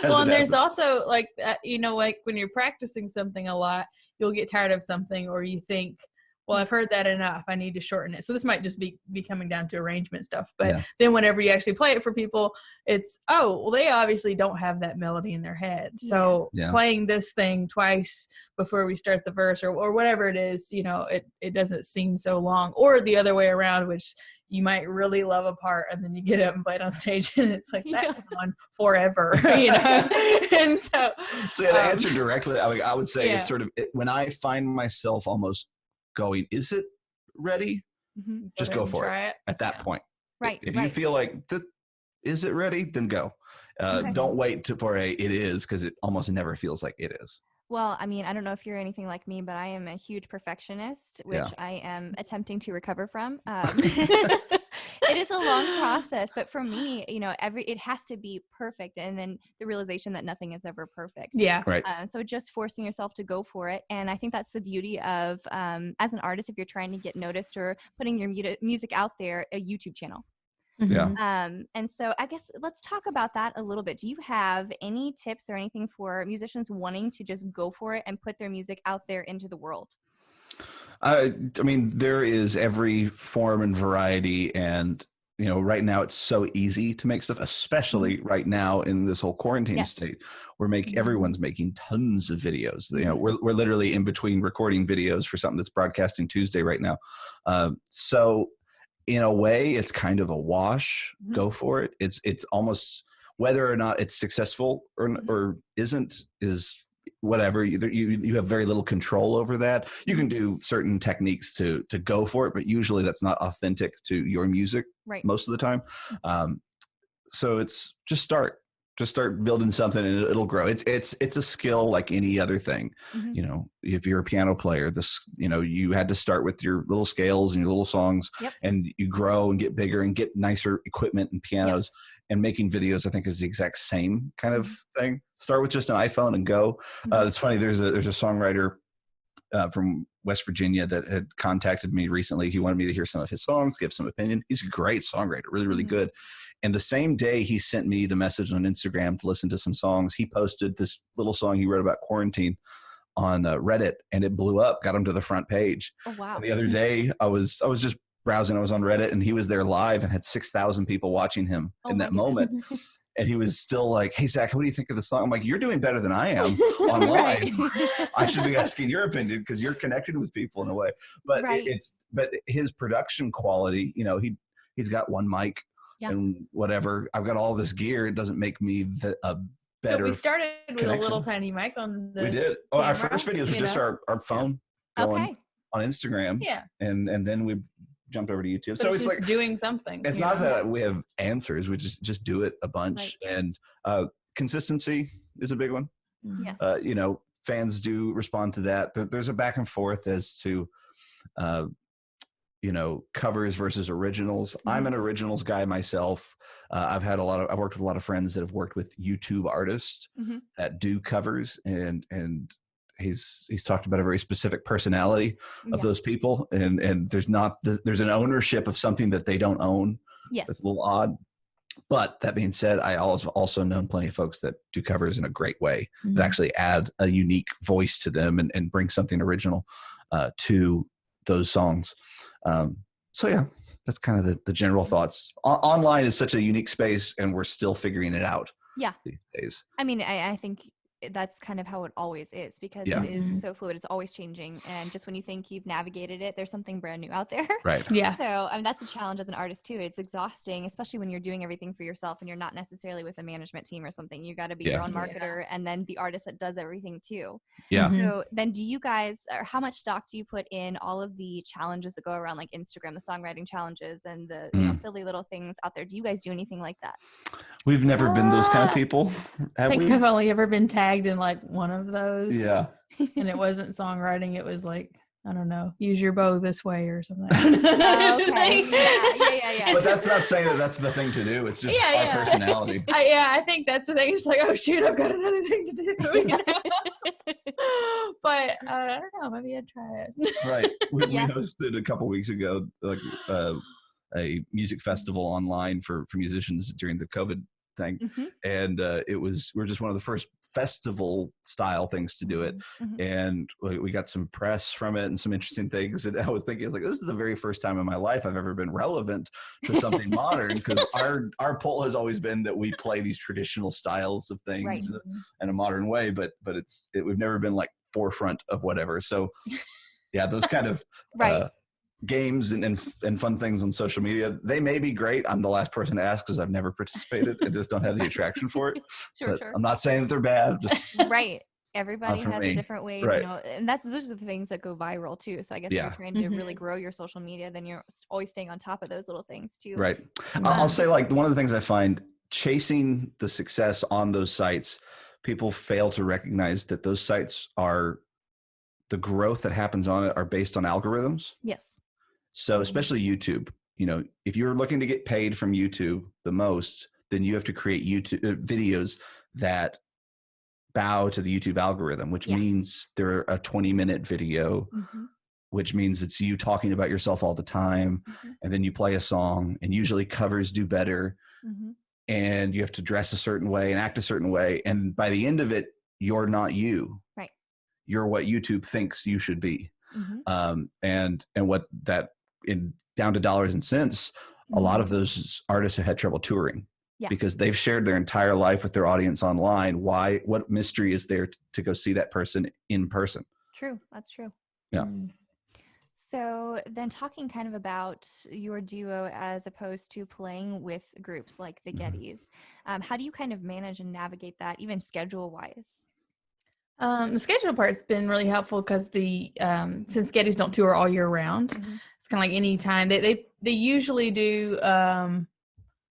Speaker 4: Well, and there's also like, like when you're practicing something a lot, you'll get tired of something, or you think, well, I've heard that enough, I need to shorten it. So this might just be coming down to arrangement stuff. But then whenever you actually play it for people, it's, oh, well, they obviously don't have that melody in their head. So playing this thing twice before we start the verse or whatever it is, it doesn't seem so long. Or the other way around, which you might really love a part and then you get up and play it on stage and it's like that went on forever, And so
Speaker 3: to answer directly, I would say it's sort of, when I find myself almost going, is it ready? Just go for it at that point.
Speaker 1: Right.
Speaker 3: If you feel like, is it ready? Then go. Don't wait for it is, because it almost never feels like it is.
Speaker 1: Well, I mean, I don't know if you're anything like me, but I am a huge perfectionist, which I am attempting to recover from. It is a long process, but for me, it has to be perfect. And then the realization that nothing is ever perfect.
Speaker 4: Yeah.
Speaker 3: Right.
Speaker 1: So just forcing yourself to go for it. And I think that's the beauty of, as an artist, if you're trying to get noticed or putting your music out there, a YouTube channel.
Speaker 3: Yeah.
Speaker 1: And so I guess let's talk about that a little bit. Do you have any tips or anything for musicians wanting to just go for it and put their music out there into the world?
Speaker 3: I mean, there is every form and variety, and right now it's so easy to make stuff, especially right now in this whole quarantine state. Everyone's making tons of videos. We're literally in between recording videos for something that's broadcasting Tuesday right now. So in a way, it's kind of a wash. Go for it. It's almost, whether or not it's successful or isn't is whatever. You have very little control over that. You can do certain techniques to go for it, but usually that's not authentic to your music most of the time. So it's just start building something and it'll grow. It's a skill like any other thing. If you're a piano player, you had to start with your little scales and your little songs, and you grow and get bigger and get nicer equipment and pianos. And making videos, I think, is the exact same kind of thing. Start with just an iPhone and go. It's funny. There's a songwriter from West Virginia that had contacted me recently. He wanted me to hear some of his songs, give some opinion. He's a great songwriter, really, really good. And the same day he sent me the message on Instagram to listen to some songs, he posted this little song he wrote about quarantine on Reddit, and it blew up, got him to the front page.
Speaker 1: Oh, wow.
Speaker 3: And the other day I was just browsing. I was on Reddit, and he was there live and had 6,000 people watching him in that moment. And he was still like, hey, Zach, what do you think of the song? I'm like, you're doing better than I am online. I should be asking your opinion because you're connected with people in a way. But but his production quality, he's got one mic and whatever. I've got all this gear. It doesn't make me a better.
Speaker 4: So we started with
Speaker 3: connection.
Speaker 4: A little tiny mic on the.
Speaker 3: We did. Oh, our first videos were just our phone going on Instagram.
Speaker 4: Yeah.
Speaker 3: And then we jumped over to YouTube.
Speaker 4: So it's like doing something.
Speaker 3: It's not that we have answers. We just do it a bunch. And consistency is a big one.
Speaker 1: Yes.
Speaker 3: Fans do respond to that. There's a back and forth as to covers versus originals. I'm an originals guy myself. I've worked with a lot of friends that have worked with YouTube artists that do covers, and he's talked about a very specific personality of those people, and there's an ownership of something that they don't own.
Speaker 1: Yes.
Speaker 3: That's a little odd. But that being said, I also known plenty of folks that do covers in a great way, that actually add a unique voice to them and bring something original to those songs. So yeah, that's kind of the general thoughts. Online is such a unique space, and we're still figuring it out these days.
Speaker 1: I mean, I think that's kind of how it always is, because it is so fluid. It's always changing. And just when you think you've navigated it, there's something brand new out there.
Speaker 3: Right.
Speaker 4: Yeah.
Speaker 1: So that's a challenge as an artist too. It's exhausting, especially when you're doing everything for yourself and you're not necessarily with a management team or something. You got to be your own marketer and then the artist that does everything too.
Speaker 3: Yeah.
Speaker 1: So then do you guys, or how much stock do you put in all of the challenges that go around, like Instagram, the songwriting challenges and the silly little things out there? Do you guys do anything like that?
Speaker 3: We've never been those kind of people,
Speaker 4: I
Speaker 3: have
Speaker 4: think
Speaker 3: we?
Speaker 4: I've only ever been tagged in like one of those.
Speaker 3: Yeah.
Speaker 4: And it wasn't songwriting. It was like, I don't know, use your bow this way or something.
Speaker 1: Okay. Yeah.
Speaker 3: But that's not saying that that's the thing to do. It's just our personality.
Speaker 4: I think that's the thing. It's like, oh shoot, I've got another thing to do. You know? But I don't know. Maybe I'd try it.
Speaker 3: Right. We hosted a couple weeks ago, like a music festival online for musicians during the COVID thing, and we're just one of the first festival style things to do it, and we got some press from it and some interesting things. And I was thinking, this is the very first time in my life I've ever been relevant to something modern, because our pull has always been that we play these traditional styles of things in a modern way, but we've never been like forefront of whatever. So yeah, those kind of games and fun things on social media, they may be great. I'm the last person to ask because I've never participated. I just don't have the attraction for it. Sure. I'm not saying that they're bad. Just
Speaker 1: right. Everybody has a different way,
Speaker 3: right.
Speaker 1: And those are the things that go viral too. So I guess if you're trying to really grow your social media, then you're always staying on top of those little things too.
Speaker 3: Right. I'll say, like, one of the things I find chasing the success on those sites, people fail to recognize that those sites the growth that happens on it are based on algorithms.
Speaker 1: Yes.
Speaker 3: So especially YouTube, if you're looking to get paid from YouTube the most, then you have to create YouTube videos that bow to the YouTube algorithm, which means they're a 20-minute video, which means it's you talking about yourself all the time. And then you play a song, and usually covers do better. And you have to dress a certain way and act a certain way. And by the end of it, you're not you.
Speaker 1: Right.
Speaker 3: You're what YouTube thinks you should be. And what that, down to dollars and cents, a lot of those artists have had trouble touring because they've shared their entire life with their audience online. What mystery is there to go see that person in person?
Speaker 1: True. That's true.
Speaker 3: Yeah.
Speaker 1: So then, talking kind of about your duo as opposed to playing with groups like the Gettys, how do you kind of manage and navigate that, even schedule wise?
Speaker 4: The schedule part's been really helpful because since Gettys don't tour all year round, it's kind of like any time they usually do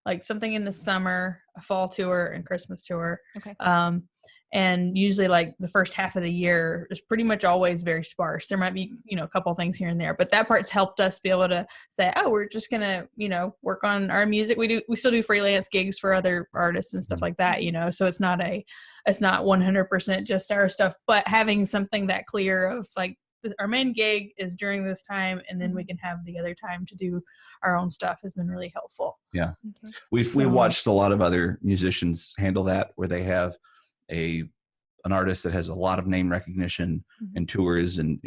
Speaker 4: like something in the summer, a fall tour and Christmas tour. Okay. And usually like the first half of the year is pretty much always very sparse. There might be, a couple of things here and there, but that part's helped us be able to say, oh, we're just going to, work on our music. We still do freelance gigs for other artists and stuff like that, so it's not 100% just our stuff, but having something that clear of like our main gig is during this time, and then we can have the other time to do our own stuff has been really helpful. Yeah.
Speaker 3: Okay. We've watched a lot of other musicians handle that, where they have an artist that has a lot of name recognition and tours, and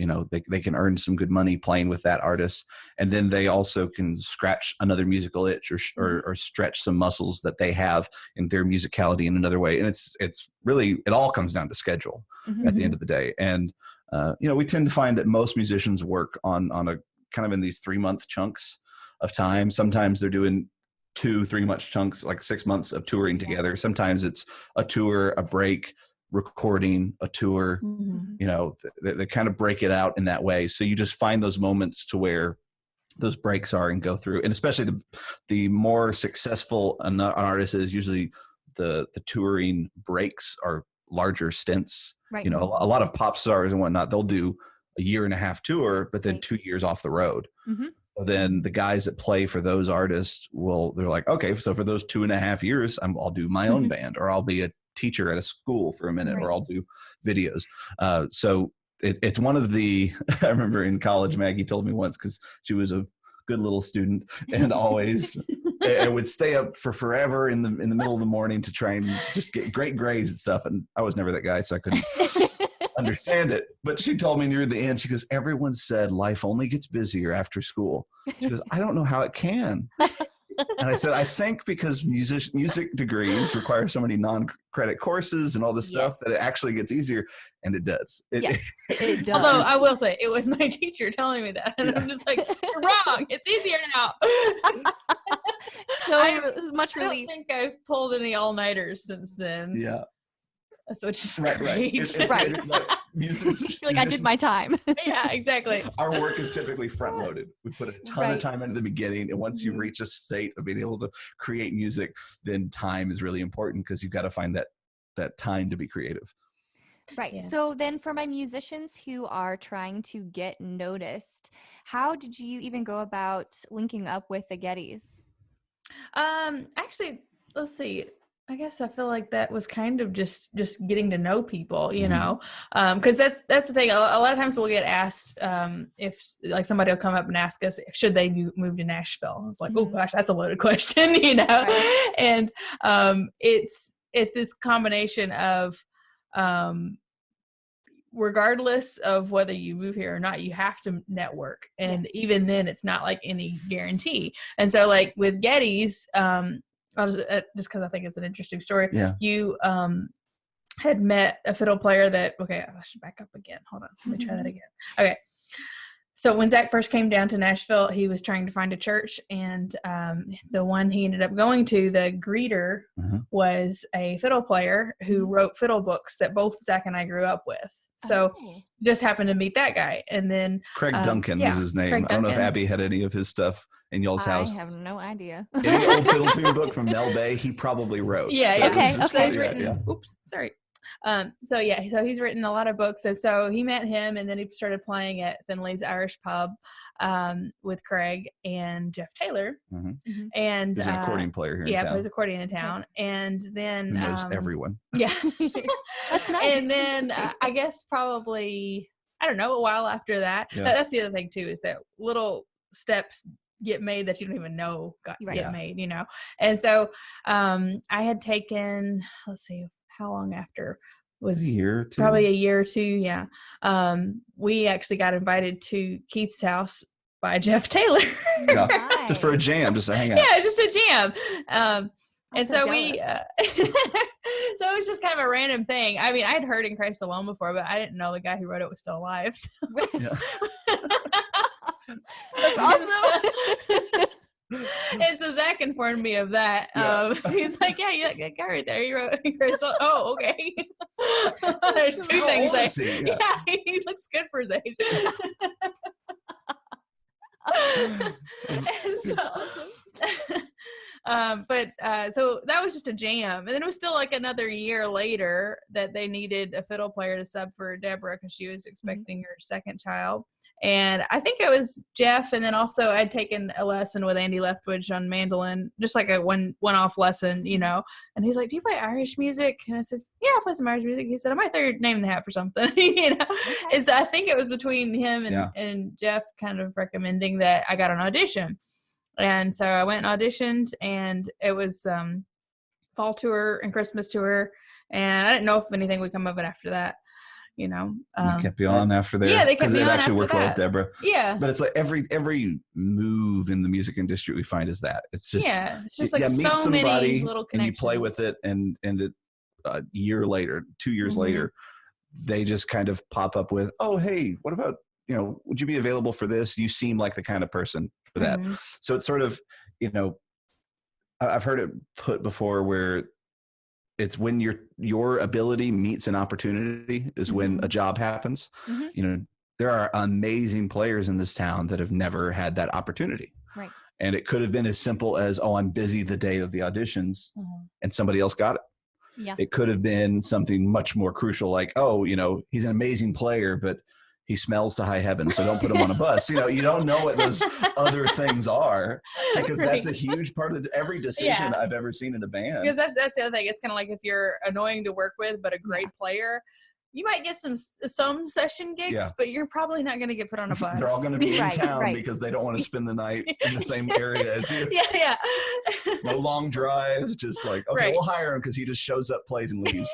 Speaker 3: they can earn some good money playing with that artist, and then they also can scratch another musical itch or stretch some muscles that they have in their musicality in another way. And it's really, it all comes down to schedule at the end of the day. And we tend to find that most musicians work on a kind of in these 3-month chunks of time. Sometimes they're doing 2-3 month chunks, like 6 months of touring together. Sometimes it's a tour, a break, recording, a tour. They kind of break it out in that way. So you just find those moments to where those breaks are and go through. And especially the more successful an artist is, usually the touring breaks are larger stints. Right. A lot of pop stars and whatnot, they'll do a 1.5 year tour, but then 2 years off the road. Then the guys that play for those artists they're like, okay, so for those 2.5 years, I'll do my own band, or I'll be a teacher at a school for a minute, or I'll do videos. So it's one of the, I remember in college, Maggie told me once, because she was a good little student and always and would stay up for forever in the middle of the morning to try and just get great grades and stuff. And I was never that guy, so I couldn't understand it. But she told me near the end, she goes, everyone said life only gets busier after school. She goes, I don't know how it can. And I said, I think because music degrees require so many non-credit courses and all this stuff that it actually gets easier. And it does. It
Speaker 4: does. Although I will say, it was my teacher telling me that. And I'm just like, you're wrong. It's easier now.
Speaker 1: So much relief.
Speaker 4: I don't think I've pulled any all-nighters since then.
Speaker 3: Yeah.
Speaker 4: which is
Speaker 3: Right.
Speaker 4: great.
Speaker 3: It's like
Speaker 1: I did my time.
Speaker 4: Yeah, exactly.
Speaker 3: Our work is typically front loaded. We put a ton of time into the beginning, and once you reach a state of being able to create music, then time is really important because you've got to find that time to be creative.
Speaker 1: Right.
Speaker 4: Yeah.
Speaker 1: So then for my musicians who are trying to get noticed, how did you even go about linking up with the Gettys?
Speaker 4: Actually, let's see. I guess I feel like that was kind of just getting to know people, you know, because that's the thing. A lot of times we'll get asked if like somebody will come up and ask us, should they move to Nashville? It's like, oh gosh, that's a loaded question, you know. Right. And it's this combination of regardless of whether you move here or not, you have to network, and even then, it's not like any guarantee. And so, like with Getty's, I'll just because I think it's an interesting story. Yeah. You had met a fiddle player that, okay, I should back up again. Hold on. Let me try that again. Okay. So when Zach first came down to Nashville, he was trying to find a church, and the one he ended up going to, the greeter, was a fiddle player who wrote fiddle books that both Zach and I grew up with. So just happened to meet that guy. And then
Speaker 3: Craig Duncan was his name. I don't know if Abby had any of his stuff in y'all's house.
Speaker 1: I have no idea.
Speaker 3: Any old fiddle tune book from Mel Bay, he probably wrote.
Speaker 4: Yeah.
Speaker 1: Okay.
Speaker 4: So he's written, oops, sorry. So he's written a lot of books, and so he met him, and then he started playing at Finley's Irish Pub with Craig and Jeff Taylor, and
Speaker 3: he's an accordion player here in town.
Speaker 4: Plays accordion in town, and then
Speaker 3: who knows everyone.
Speaker 4: Yeah,
Speaker 1: that's nice.
Speaker 4: And then I guess probably, I don't know, a while after that. That's the other thing too, is that little steps get made that you don't even know get made, you know. And so I had taken, let's see, how long after was
Speaker 3: a year or two?
Speaker 4: Probably a year or two. Yeah. We actually got invited to Keith's house by Jeff Taylor.
Speaker 3: Nice. Just for a jam, just to hang out.
Speaker 4: Yeah, just a jam. And so we, so it was just kind of a random thing. I mean, I'd heard In Christ Alone before, but I didn't know the guy who wrote it was still alive. So.
Speaker 1: That's awesome.
Speaker 4: And so Zach informed me of that. He's like, yeah, that guy right there, he wrote Crystal. Oh, okay. There's two things. He looks good for his age. So that was just a jam. And then it was still like another year later that they needed a fiddle player to sub for Deborah because she was expecting her second child. And I think it was Jeff, and then also I'd taken a lesson with Andy Leftwich on mandolin, just like a one-off lesson, you know. And he's like, "Do you play Irish music?" And I said, "Yeah, I play some Irish music." He said, "I might throw your name in the hat for something," you know. And so I think it was between him and Jeff kind of recommending that I got an audition. And so I went and auditioned, and it was fall tour and Christmas tour, and I didn't know if anything would come of it after that. You know,
Speaker 3: they kept you on after there.
Speaker 4: Yeah, they kept me on.
Speaker 3: It actually worked well with Deborah.
Speaker 4: Yeah,
Speaker 3: but it's like every move in the music industry we find is that it's just
Speaker 4: like meet so somebody many little connections.
Speaker 3: And you play with it, and it a year later, 2 years later, they just kind of pop up with, oh hey, what about, you know, would you be available for this? You seem like the kind of person for that. So it's sort of, you know, I've heard it put before where it's when your ability meets an opportunity is when a job happens. You know, there are amazing players in this town that have never had that opportunity. Right. And it could have been as simple as, oh, I'm busy the day of the auditions, and somebody else got it. Yeah. It could have been something much more crucial, like, oh, you know, he's an amazing player, but he smells to high heaven, so don't put him on a bus. You know, you don't know what those other things are, because that's a huge part of every decision I've ever seen in a band.
Speaker 4: Because that's the other thing. It's kind of like if you're annoying to work with, but a great player, you might get some session gigs, but you're probably not going to get put on a bus.
Speaker 3: They're all going to be in town because they don't want to spend the night in the same area as you.
Speaker 4: Yeah.
Speaker 3: No long drives, just like, okay, we'll hire him because he just shows up, plays, and leaves.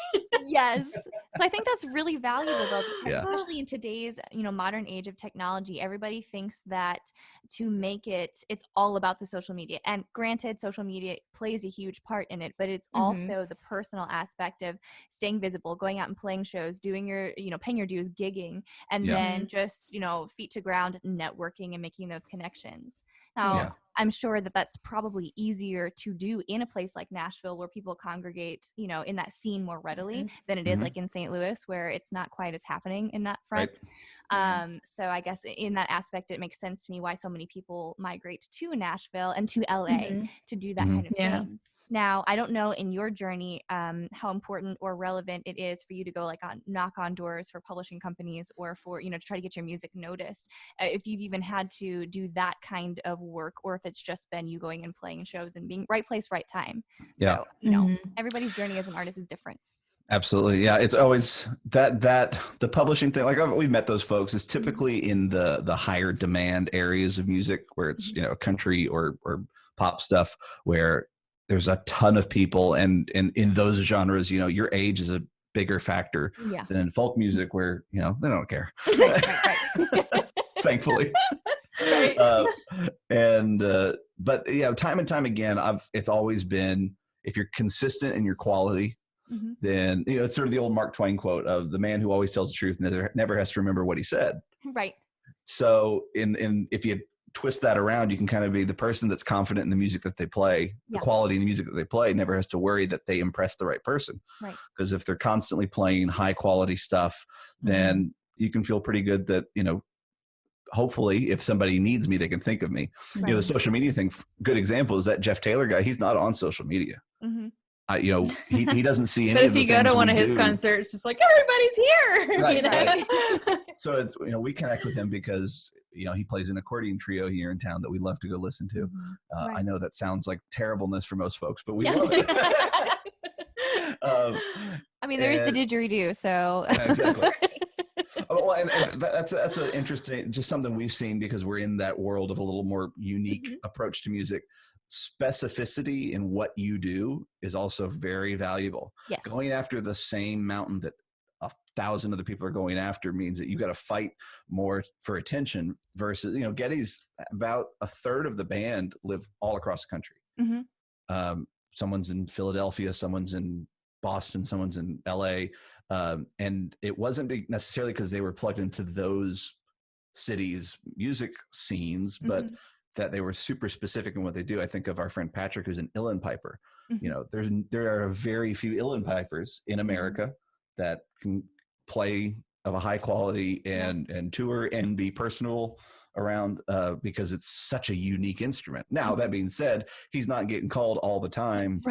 Speaker 1: Yes. So I think that's really valuable, though, because especially in today's, you know, modern age of technology, everybody thinks that to make it's all about the social media. And granted, social media plays a huge part in it, but it's also the personal aspect of staying visible, going out and playing shows, doing your, you know, paying your dues, gigging, and then just, you know, feet to ground, networking and making those connections. Now,
Speaker 3: Yeah.
Speaker 1: I'm sure that that's probably easier to do in a place like Nashville where people congregate, you know, in that scene more readily than it is like in St. Louis where it's not quite as happening in that front.
Speaker 3: Right.
Speaker 1: So I guess in that aspect, it makes sense to me why so many people migrate to Nashville and to LA to do that kind of thing. Now, I don't know in your journey how important or relevant it is for you to go like knock on doors for publishing companies or for, you know, to try to get your music noticed. If you've even had to do that kind of work, or if it's just been you going and playing shows and being right place, right time.
Speaker 3: Yeah.
Speaker 1: So, you know, everybody's journey as an artist is different.
Speaker 3: Absolutely. Yeah. It's always that the publishing thing, like we've met those folks, is typically in the higher demand areas of music where it's, you know, country or pop stuff where there's a ton of people. And in those genres, you know, your age is a bigger factor than in folk music where, you know, they don't care.
Speaker 1: Right.
Speaker 3: Thankfully. But yeah, time and time again, it's always been, if you're consistent in your quality, then, you know, it's sort of the old Mark Twain quote of the man who always tells the truth never has to remember what he said.
Speaker 1: Right.
Speaker 3: So if you twist that around, you can kind of be the person that's confident in the music that they play, the quality in the music that they play, never has to worry that they impress the right person. Right. Because if they're constantly playing high quality stuff, then you can feel pretty good that, you know, hopefully if somebody needs me, they can think of me. Right. You know, the social media thing, good example is that Jeff Taylor guy. He's not on social media. You know, he doesn't see any of the things we do. But if you go to one of his
Speaker 4: concerts, it's like, everybody's here.
Speaker 3: Right,
Speaker 4: you know?
Speaker 3: Right. So it's, you know, we connect with him because, you know, he plays an accordion trio here in town that we love to go listen to. I know that sounds like terribleness for most folks, but we love it.
Speaker 1: I mean, there is the didgeridoo, so.
Speaker 3: Exactly. Well, and that's an interesting, just something we've seen because we're in that world of a little more unique approach to music. Specificity in what you do is also very valuable.
Speaker 1: Yes.
Speaker 3: Going after the same mountain that 1,000 other people are going after means that you got to fight more for attention versus, you know, Getty's about a third of the band live all across the country. Someone's in Philadelphia, someone's in Boston, someone's in LA. And it wasn't necessarily because they were plugged into those cities' music scenes, but that they were super specific in what they do. I think of our friend Patrick, who's an uilleann piper. You know, there are very few uilleann pipers in America that can play of a high quality and tour and be personal around because it's such a unique instrument. Now, that being said, he's not getting called all the time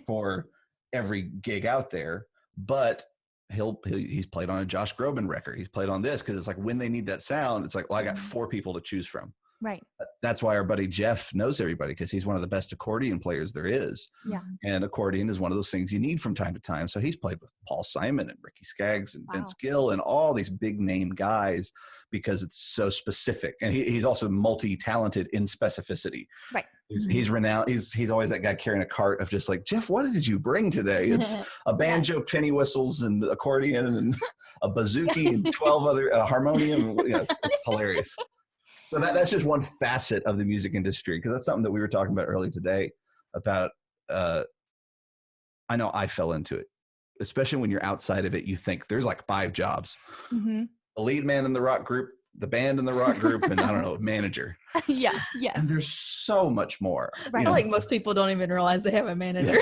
Speaker 3: for every gig out there, but he's played on a Josh Groban record. He's played on this because it's like when they need that sound, it's like, well, I got 4 people to choose from.
Speaker 1: Right.
Speaker 3: That's why our buddy Jeff knows everybody, because he's one of the best accordion players there is.
Speaker 1: Yeah.
Speaker 3: And accordion is one of those things you need from time to time. So he's played with Paul Simon and Ricky Skaggs and Vince Gill and all these big name guys because it's so specific. And he's also multi-talented in specificity. Right. He's renowned. He's always that guy carrying a cart of just like, Jeff, what did you bring today? It's a banjo, penny whistles, and accordion, and a bouzouki, and 12 other harmonium. You know, it's hilarious. So that's just one facet of the music industry, because that's something that we were talking about earlier today about. I know I fell into it, especially when you're outside of it. You think there's like 5 jobs: the lead man in the rock group, the band in the rock group, and I don't know, manager.
Speaker 1: Yeah.
Speaker 3: And there's so much more.
Speaker 4: Right. I feel like most people don't even realize they have a manager.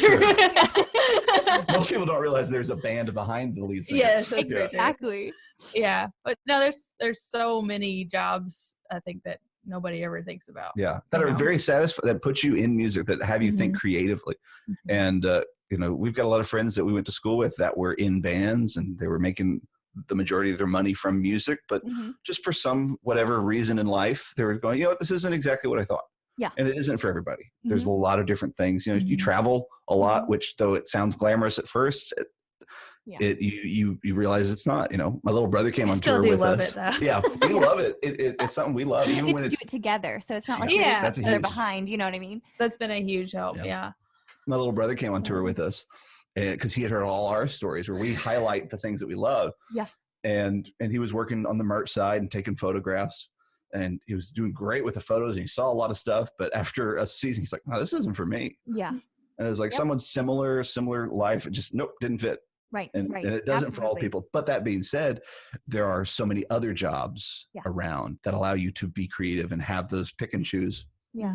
Speaker 3: Most people don't realize there's a band behind the lead singer.
Speaker 4: Yes,
Speaker 1: exactly.
Speaker 4: Yeah, but no, there's so many jobs I think that nobody ever thinks about.
Speaker 3: Yeah, that are very satisfying, that put you in music, that have you think creatively. And you know, we've got a lot of friends that we went to school with that were in bands, and they were making the majority of their money from music, but just for some whatever reason in life, they were going, you know what, this isn't exactly what I thought. Yeah. And it isn't for everybody. There's a lot of different things. You know, you travel a lot, which though it sounds glamorous at first, you realize it's not. You know, my little brother came on tour with us. Yeah, we love it. It's something we love. Even when
Speaker 1: do it together, so it's not like they're behind. You know what I mean?
Speaker 4: That's been a huge help. Yeah.
Speaker 3: My little brother came on tour with us because he had heard all our stories where we highlight the things that we love. Yeah. And he was working on the merch side and taking photographs. And he was doing great with the photos, and he saw a lot of stuff. But after a season, he's like, "No, this isn't for me." Yeah. And it was like someone's similar life. It just didn't fit. Right. And it doesn't for all people. But that being said, there are so many other jobs around that allow you to be creative and have those pick and choose.
Speaker 1: Yeah.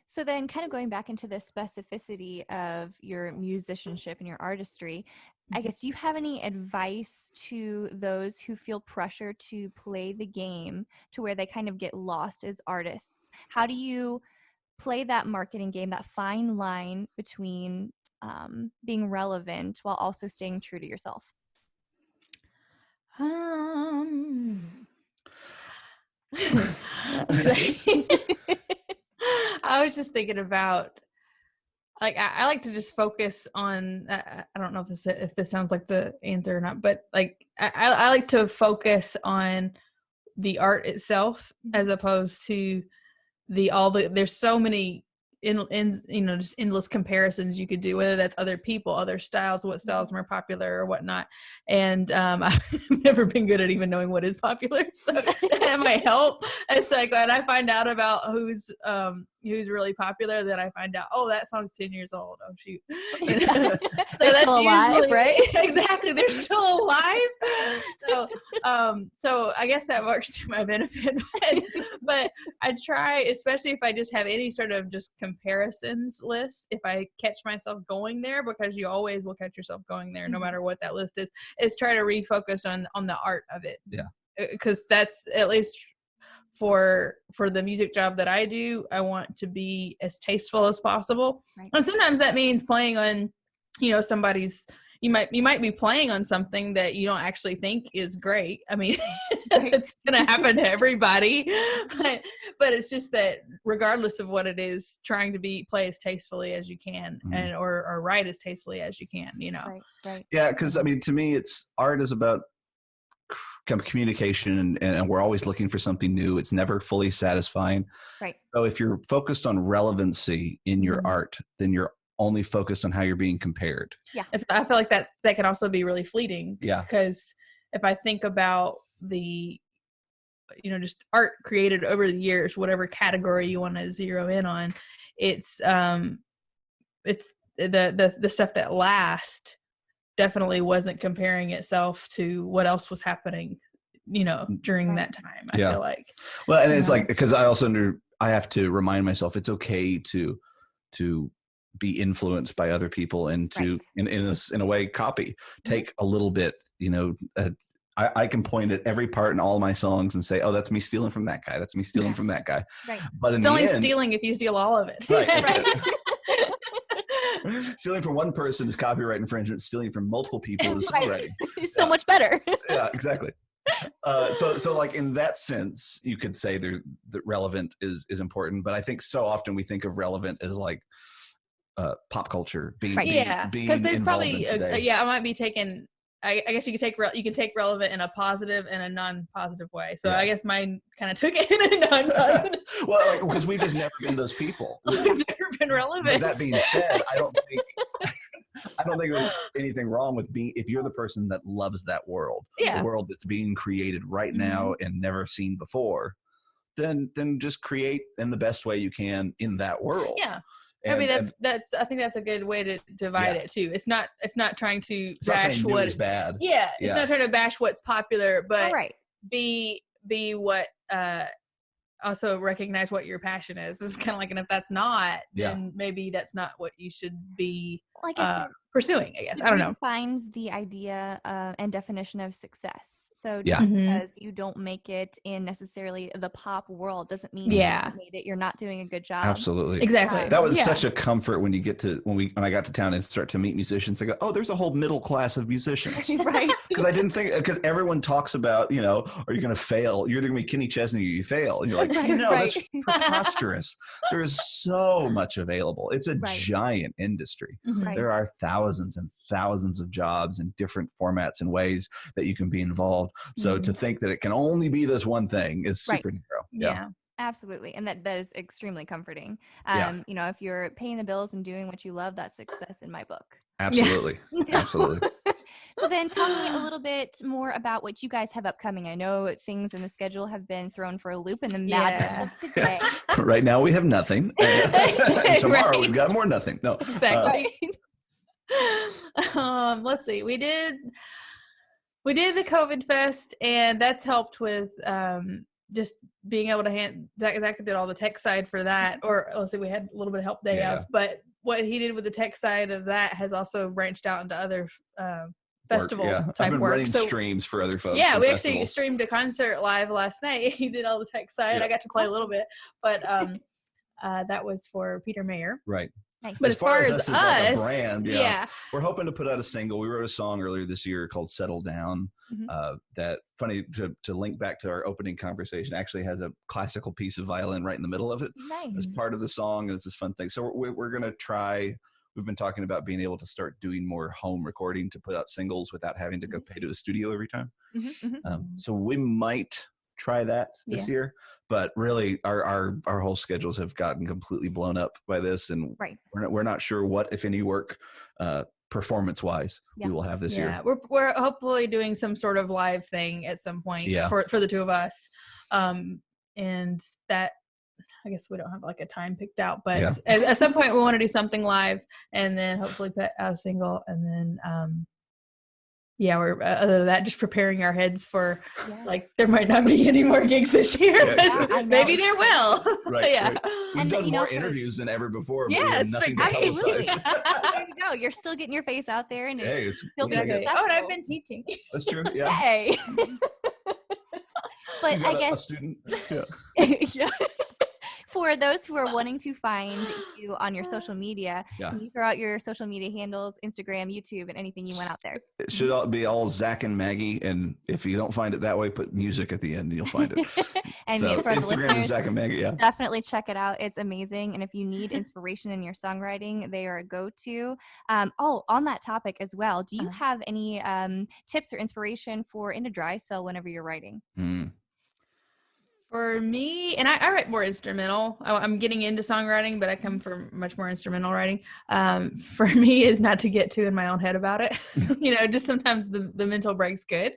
Speaker 1: So then kind of going back into the specificity of your musicianship and your artistry, I guess, do you have any advice to those who feel pressure to play the game to where they kind of get lost as artists? How do you play that marketing game, that fine line between being relevant while also staying true to yourself?
Speaker 4: I was just thinking about, like, I like to just focus on, I don't know if this sounds like the answer or not, but like, I like to focus on the art itself as opposed to there's so many just endless comparisons you could do, whether that's other people, other styles, what styles are more popular or whatnot. And I've never been good at even knowing what is popular, so that might help. It's like when I find out about who's really popular, then I find out, oh, that song's 10 years old. Oh shoot. So that's
Speaker 1: still alive,
Speaker 4: usually
Speaker 1: right?
Speaker 4: Exactly, they're still alive. So I guess that works to my benefit. But I try, especially if I just have any sort of just comparisons list, if I catch myself going there, because you always will catch yourself going there no matter what that list is try to refocus on the art of it.
Speaker 3: Yeah.
Speaker 4: Because that's, at least for the music job that I do, I want to be as tasteful as possible. Right. And sometimes that means playing on, somebody's, you might be playing on something that you don't actually think is great. I mean, it's going to happen to everybody, but it's just that regardless of what it is, trying to play as tastefully as you can, and or write as tastefully as you can,
Speaker 1: Right.
Speaker 3: Yeah. Cause I mean, to me, art is about communication, and we're always looking for something new. It's never fully satisfying.
Speaker 1: Right.
Speaker 3: So if you're focused on relevancy in your art, then you're only focused on how you're being compared.
Speaker 4: Yeah. I feel like that can also be really fleeting.
Speaker 3: Yeah.
Speaker 4: Because if I think about the, just art created over the years, whatever category you want to zero in on, it's the stuff that lasts definitely wasn't comparing itself to what else was happening, during that time. I feel like.
Speaker 3: Well, and it's like, because I also I have to remind myself it's okay to be influenced by other people and to in a way copy. Take a little bit, I can point at every part in all my songs and say, oh, that's me stealing from that guy. That's me stealing from that guy.
Speaker 1: Right.
Speaker 3: But
Speaker 4: it's only stealing if you steal all of it.
Speaker 3: Right. Stealing from one person is copyright infringement. Stealing from multiple people is songwriting.
Speaker 1: It's so much better.
Speaker 3: Yeah, exactly. So like in that sense, you could say that relevant is important, but I think so often we think of relevant as like pop culture being
Speaker 4: because there's probably
Speaker 3: I
Speaker 4: might be taken. I guess you can take relevant in a positive and a non-positive way. So I guess mine kind of took it in a non-positive.
Speaker 3: Well, because we've just never been those people.
Speaker 4: We've never been relevant.
Speaker 3: But that being said, I don't think there's anything wrong with if you're the person that loves that world, the world that's being created right now and never seen before, then just create in the best way you can in that world.
Speaker 4: Yeah. I mean, I think that's a good way to divide it too. It's not trying to bash what is
Speaker 3: bad.
Speaker 4: Yeah. It's not trying to bash what's popular, but be what, also recognize what your passion is. It's kind of like, and if that's not, then maybe that's not what you should be pursuing, I guess. I don't know.
Speaker 1: It defines the idea and definition of success. So just because you don't make it in necessarily the pop world doesn't mean you made it. You're not doing a good job.
Speaker 3: Absolutely.
Speaker 4: Exactly.
Speaker 3: That was such a comfort when I got to town and start to meet musicians. I go, oh, there's a whole middle class of musicians.
Speaker 1: Right.
Speaker 3: Because I didn't think, because everyone talks about, are you going to fail? You're either going to be Kenny Chesney or you fail. And you're like, that's preposterous. There is so much available. It's a giant industry.
Speaker 1: Right.
Speaker 3: There are thousands and thousands of jobs in different formats and ways that you can be involved. So to think that it can only be this one thing is super narrow.
Speaker 1: Yeah. Absolutely. And that is extremely comforting. If you're paying the bills and doing what you love, that's success in my book.
Speaker 3: Absolutely. Absolutely.
Speaker 1: So then tell me a little bit more about what you guys have upcoming. I know things in the schedule have been thrown for a loop in the madness of today.
Speaker 3: Right now we have nothing. And tomorrow we've got more nothing. No.
Speaker 4: Exactly. Let's see. We did the COVID Fest, and that's helped with just being able to Zach did all the tech side for that, or let's say we had a little bit of help day of, but what he did with the tech side of that has also branched out into other festival type
Speaker 3: I've been
Speaker 4: work.
Speaker 3: running streams for other folks.
Speaker 4: Yeah, we
Speaker 3: festivals.
Speaker 4: actually streamed a concert live last night. He did all the tech side. I got to play a little bit, but that was for Peter Mayer.
Speaker 3: Right.
Speaker 1: Nice.
Speaker 4: But as far as us,
Speaker 3: like a brand, we're hoping to put out a single. We wrote a song earlier this year called "Settle Down." That, funny to link back to our opening conversation, actually has a classical piece of violin right in the middle of it as part of the song, and it's this fun thing. So we're gonna try. We've been talking about being able to start doing more home recording to put out singles without having to go pay to a studio every time. So we might try that this year, but really our whole schedules have gotten completely blown up by this, and we're not sure what, if any, work performance wise we will have this year.
Speaker 4: We're hopefully doing some sort of live thing at some point for the two of us, and that, I guess we don't have like a time picked out, but at some point we want to do something live, and then hopefully put out a single, and then we're other than that, just preparing our heads for like there might not be any more gigs this year, but maybe there will.
Speaker 3: Right. We've done more interviews than ever before.
Speaker 1: Yes,
Speaker 3: nothing
Speaker 1: absolutely. There you go. You're still getting your face out there, and
Speaker 4: it's and I've been teaching.
Speaker 3: That's true. Yeah.
Speaker 1: Yay. But I guess
Speaker 3: a student.
Speaker 1: For those who are wanting to find you on your social media, can you throw out your social media handles, Instagram, YouTube, and anything you want out there?
Speaker 3: It should be all Zach and Maggie, and if you don't find it that way, put music at the end and you'll find it.
Speaker 1: And
Speaker 3: so
Speaker 1: for
Speaker 3: Instagram is Zach and Maggie,
Speaker 1: definitely check it out. It's amazing. And if you need inspiration in your songwriting, they are a go-to. On that topic as well, do you have any tips or inspiration for in a dry spell whenever you're writing?
Speaker 4: For me, and I write more instrumental. I'm getting into songwriting, but I come from much more instrumental writing. For me, is not to get too in my own head about it. Just sometimes the mental break's good.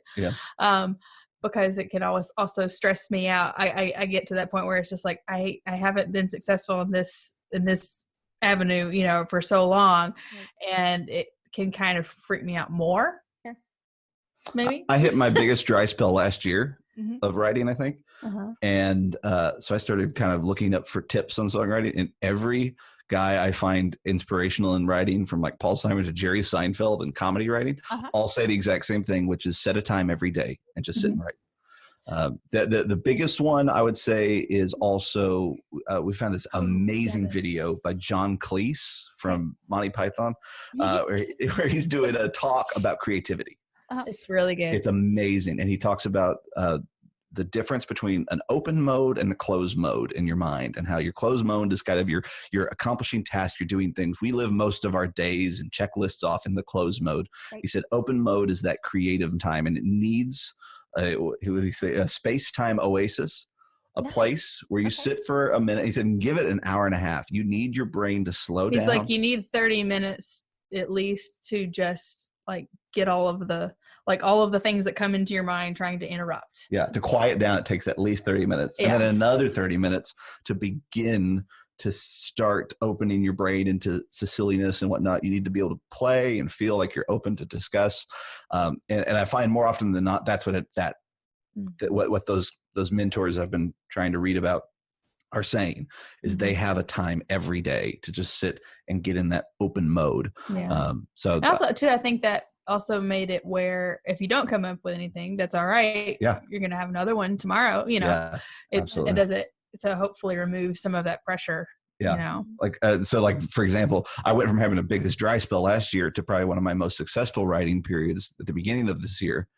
Speaker 4: Because it can always also stress me out. I get to that point where it's just like I haven't been successful in this avenue, for so long, and it can kind of freak me out more. Maybe
Speaker 3: I hit my biggest dry spell last year of writing, I think. And so I started kind of looking up for tips on songwriting, and every guy I find inspirational in writing, from like Paul Simon to Jerry Seinfeld and comedy writing, all say the exact same thing, which is set a time every day and just sit and write. The biggest one I would say is also, we found this amazing video by John Cleese from Monty Python, where he's doing a talk about creativity.
Speaker 4: It's really good.
Speaker 3: It's amazing. And he talks about the difference between an open mode and a closed mode in your mind, and how your closed mode is kind of you're accomplishing tasks, you're doing things. We live most of our days and checklists off in the closed mode. He said open mode is that creative time, and it needs a space-time oasis, a place where you sit for a minute. He said, and give it an hour and a half. You need your brain to slow down.
Speaker 4: He's like, you need 30 minutes at least to just like get all of the things that come into your mind trying to interrupt.
Speaker 3: Yeah. To quiet down, it takes at least 30 minutes. And then another 30 minutes to begin to start opening your brain into silliness and whatnot. You need to be able to play and feel like you're open to discuss. And I find more often than not, that's what those mentors I've been trying to read about are saying, is they have a time every day to just sit and get in that open mode. So
Speaker 4: also too, I think that also made it where if you don't come up with anything, that's all right. You're going to have another one tomorrow. It does it. So hopefully remove some of that pressure.
Speaker 3: Like, for example, I went from having the biggest dry spell last year to probably one of my most successful writing periods at the beginning of this year.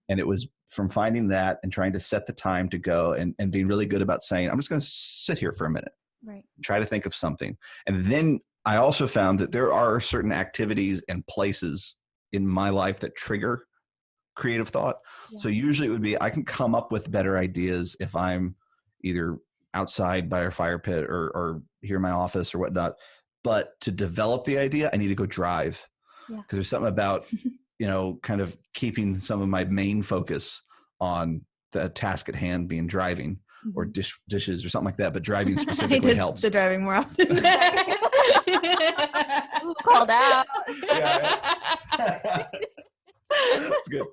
Speaker 3: And it was from finding that and trying to set the time to go and being really good about saying, I'm just going to sit here for a minute, try to think of something. And then I also found that there are certain activities and places in my life that trigger creative thought. So usually it would be, I can come up with better ideas if I'm either outside by a fire pit or here in my office or whatnot. But to develop the idea, I need to go drive, because there's something about, kind of keeping some of my main focus on the task at hand being driving or dishes or something like that. But driving specifically helps.
Speaker 4: The driving more often.
Speaker 1: Ooh, called out.
Speaker 3: That's good.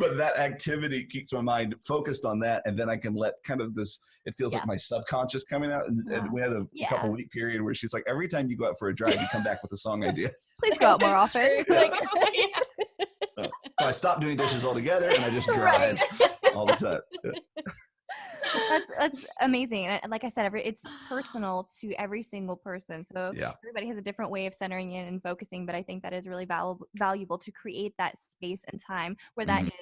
Speaker 3: but that activity keeps my mind focused on that. And then I can let kind of this, it feels like my subconscious coming out. And we had a couple week period where she's like, every time you go out for a drive, you come back with a song idea.
Speaker 1: Please go out more often.
Speaker 3: So I stopped doing dishes altogether and I just drive all the time.
Speaker 1: That's amazing. And like I said, it's personal to every single person. So everybody has a different way of centering in and focusing, but I think that is really valuable to create that space and time where that is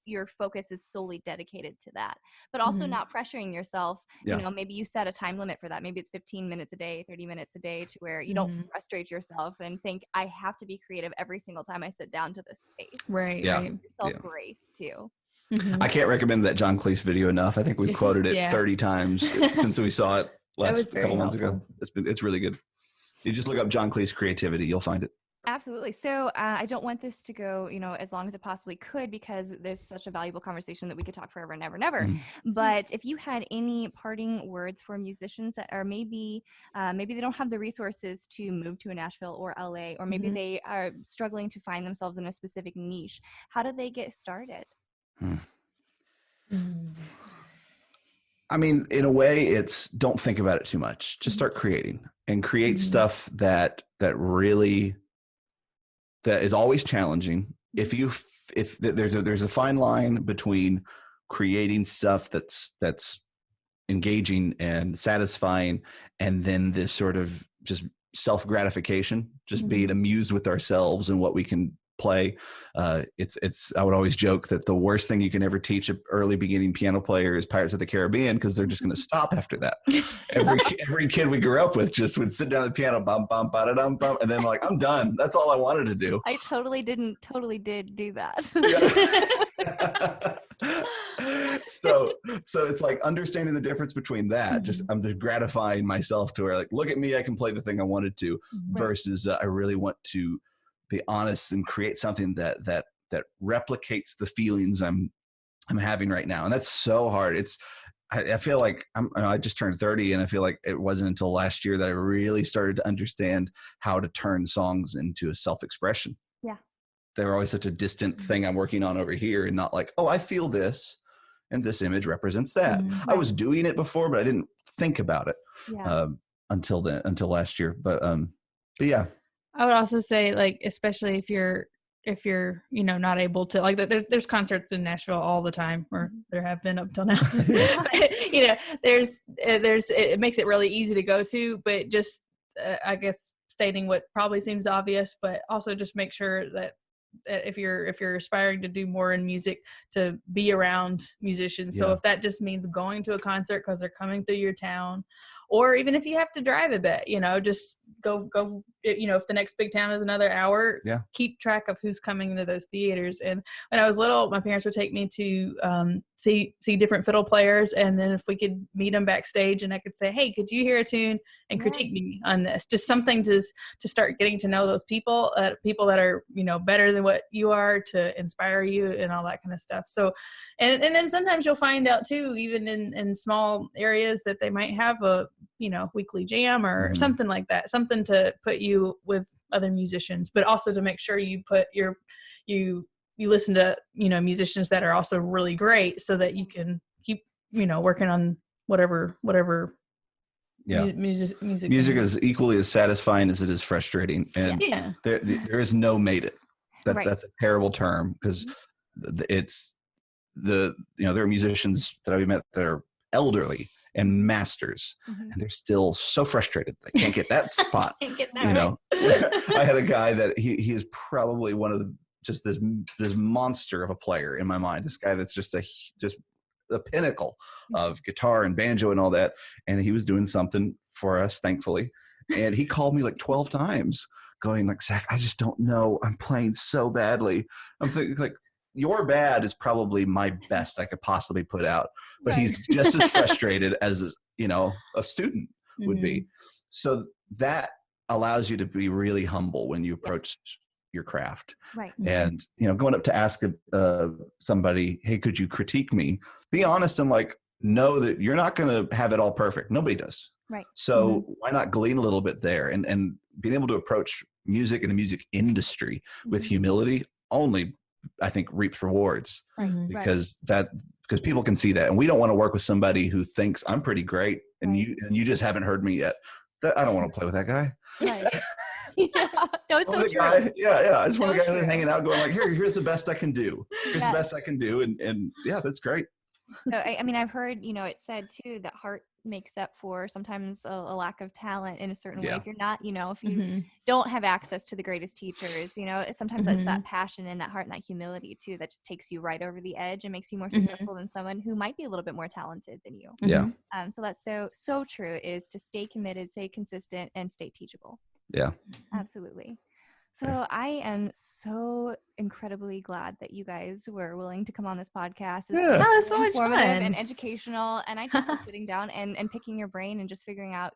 Speaker 1: your focus is solely dedicated to that, but also not pressuring yourself. You know, maybe you set a time limit for that. Maybe it's 15 minutes a day, 30 minutes a day, to where you don't frustrate yourself and think, I have to be creative every single time I sit down to this space.
Speaker 4: Right.
Speaker 3: Yeah.
Speaker 1: Give yourself grace too.
Speaker 3: I can't recommend that John Cleese video enough. I think we've quoted it 30 times since we saw it last couple months ago. It's really good. You just look up John Cleese creativity, you'll find it.
Speaker 1: Absolutely. So I don't want this to go, as long as it possibly could, because there's such a valuable conversation that we could talk forever and ever and ever. But if you had any parting words for musicians that are maybe they don't have the resources to move to a Nashville or LA, or maybe they are struggling to find themselves in a specific niche, how do they get started?
Speaker 3: I mean, in a way, it's don't think about it too much. Just start creating and create stuff that is always challenging. If there's a fine line between creating stuff that's engaging and satisfying, and then this sort of just self-gratification, just being amused with ourselves and what we can play. I would always joke that the worst thing you can ever teach an early beginning piano player is Pirates of the Caribbean, because they're just going to stop after that. Every kid we grew up with just would sit down at the piano, bum bum ba da dum bum, and then like, I'm done. That's all I wanted to do.
Speaker 1: I totally did do that.
Speaker 3: So it's like understanding the difference between that. I'm just gratifying myself to where, like, look at me, I can play the thing I wanted to, versus I really want to be honest and create something that replicates the feelings I'm having right now. And that's so hard. I feel like I just turned 30, and I feel like it wasn't until last year that I really started to understand how to turn songs into a self-expression.
Speaker 1: Yeah.
Speaker 3: They were always such a distant thing I'm working on over here, and not like, oh, I feel this and this image represents that. I was doing it before, but I didn't think about it until last year. But yeah.
Speaker 4: I would also say, like, especially if you're not able to, like, there's concerts in Nashville all the time, or there have been up till now. It makes it really easy to go to, but just I guess stating what probably seems obvious, but also just make sure that if you're aspiring to do more in music, to be around musicians. So if that just means going to a concert because they're coming through your town, or even if you have to drive a bit, just go, if the next big town is another hour, keep track of who's coming into those theaters. And when I was little, my parents would take me to see different fiddle players. And then if we could meet them backstage, and I could say, hey, could you hear a tune and critique me on this? Just something to start getting to know those people that are, better than what you are, to inspire you and all that kind of stuff. So, and then sometimes you'll find out too, even in small areas, that they might have a, weekly jam or something like that, something to put you with other musicians, but also to make sure you put you listen to, musicians that are also really great, so that you can keep, working on whatever music
Speaker 3: is equally as satisfying as it is frustrating. And there is no made it. That's a terrible term, because it's there are musicians that I've met that are elderly and masters, and they're still so frustrated they can't get that spot. I had a guy that he is probably one of just this monster of a player in my mind. This guy that's just the pinnacle of guitar and banjo and all that. And he was doing something for us, thankfully. And he called me like 12 times going like, Zach, I just don't know. I'm playing so badly. I'm thinking like, your bad is probably my best I could possibly put out, but he's just as frustrated as, a student would be. So that allows you to be really humble when you approach your craft.
Speaker 1: Right.
Speaker 3: And, going up to ask somebody, hey, could you critique me? Be honest and like, know that you're not going to have it all perfect. Nobody does.
Speaker 1: Right.
Speaker 3: So why not glean a little bit there, and being able to approach music and the music industry with humility only I think reaps rewards
Speaker 1: Right.
Speaker 3: because people can see that. And we don't want to work with somebody who thinks I'm pretty great and you just haven't heard me yet. I don't want to play with that guy.
Speaker 1: Right. Yeah. No, it's so true.
Speaker 3: I just want a guy who's hanging out going like, here's the best I can do. Here's the best I can do. And yeah, that's great.
Speaker 1: So, I mean, I've heard, it said too, that heart makes up for sometimes a lack of talent in a certain way. If you're not, if you don't have access to the greatest teachers, sometimes it's that passion and that heart and that humility too, that just takes you right over the edge and makes you more successful than someone who might be a little bit more talented than you.
Speaker 3: Yeah.
Speaker 1: So that's so true, is to stay committed, stay consistent, and stay teachable.
Speaker 3: Yeah.
Speaker 1: Absolutely. So I am so incredibly glad that you guys were willing to come on this podcast.
Speaker 4: It's so much
Speaker 1: informative
Speaker 4: fun
Speaker 1: and educational. And I just was sitting down and picking your brain and just figuring out,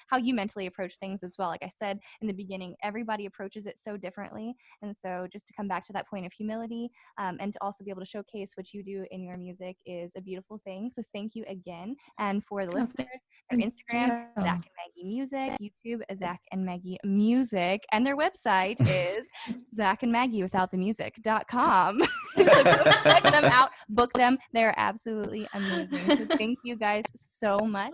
Speaker 1: how you mentally approach things as well. Like I said in the beginning, everybody approaches it so differently. And so just to come back to that point of humility and to also be able to showcase what you do in your music is a beautiful thing. So thank you again. And for the listeners, their Instagram, Zach and Maggie Music, YouTube, Zach and Maggie Music, and their website is Zach and Maggie without the music.com. So go check them out, book them. They're absolutely amazing. So thank you guys so much.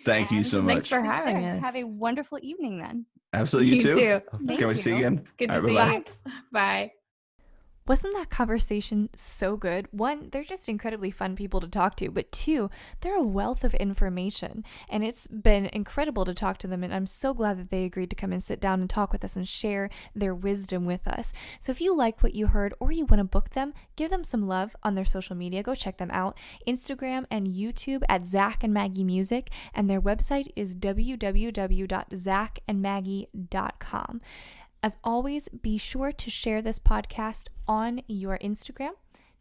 Speaker 3: Thank you so much.
Speaker 4: Thanks for having us.
Speaker 1: Have a wonderful evening then.
Speaker 3: Absolutely. You too.
Speaker 1: Thank
Speaker 3: Can we
Speaker 1: you.
Speaker 3: see you again?
Speaker 4: It's good to
Speaker 3: All
Speaker 4: see
Speaker 3: right,
Speaker 4: you. Bye.
Speaker 1: Wasn't that conversation so good? One, they're just incredibly fun people to talk to, but two, they're a wealth of information, and it's been incredible to talk to them, and I'm so glad that they agreed to come and sit down and talk with us and share their wisdom with us. So if you like what you heard or you want to book them, give them some love on their social media. Go check them out, Instagram and YouTube at Zach and Maggie Music, and their website is www.zachandmaggie.com. As always, be sure to share this podcast on your Instagram.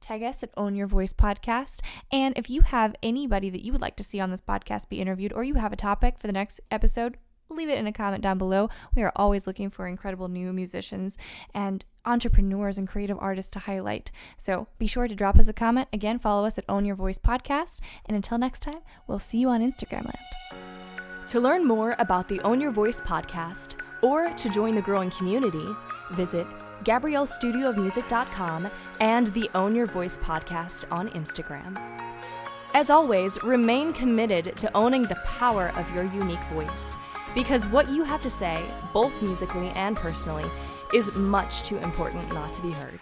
Speaker 1: Tag us at Own Your Voice Podcast. And if you have anybody that you would like to see on this podcast be interviewed, or you have a topic for the next episode, leave it in a comment down below. We are always looking for incredible new musicians and entrepreneurs and creative artists to highlight. So be sure to drop us a comment. Again, follow us at Own Your Voice Podcast. And until next time, we'll see you on Instagram land.
Speaker 2: To learn more about the Own Your Voice podcast or to join the growing community, visit GabrielleStudioofMusic.com and the Own Your Voice podcast on Instagram. As always, remain committed to owning the power of your unique voice, because what you have to say, both musically and personally, is much too important not to be heard.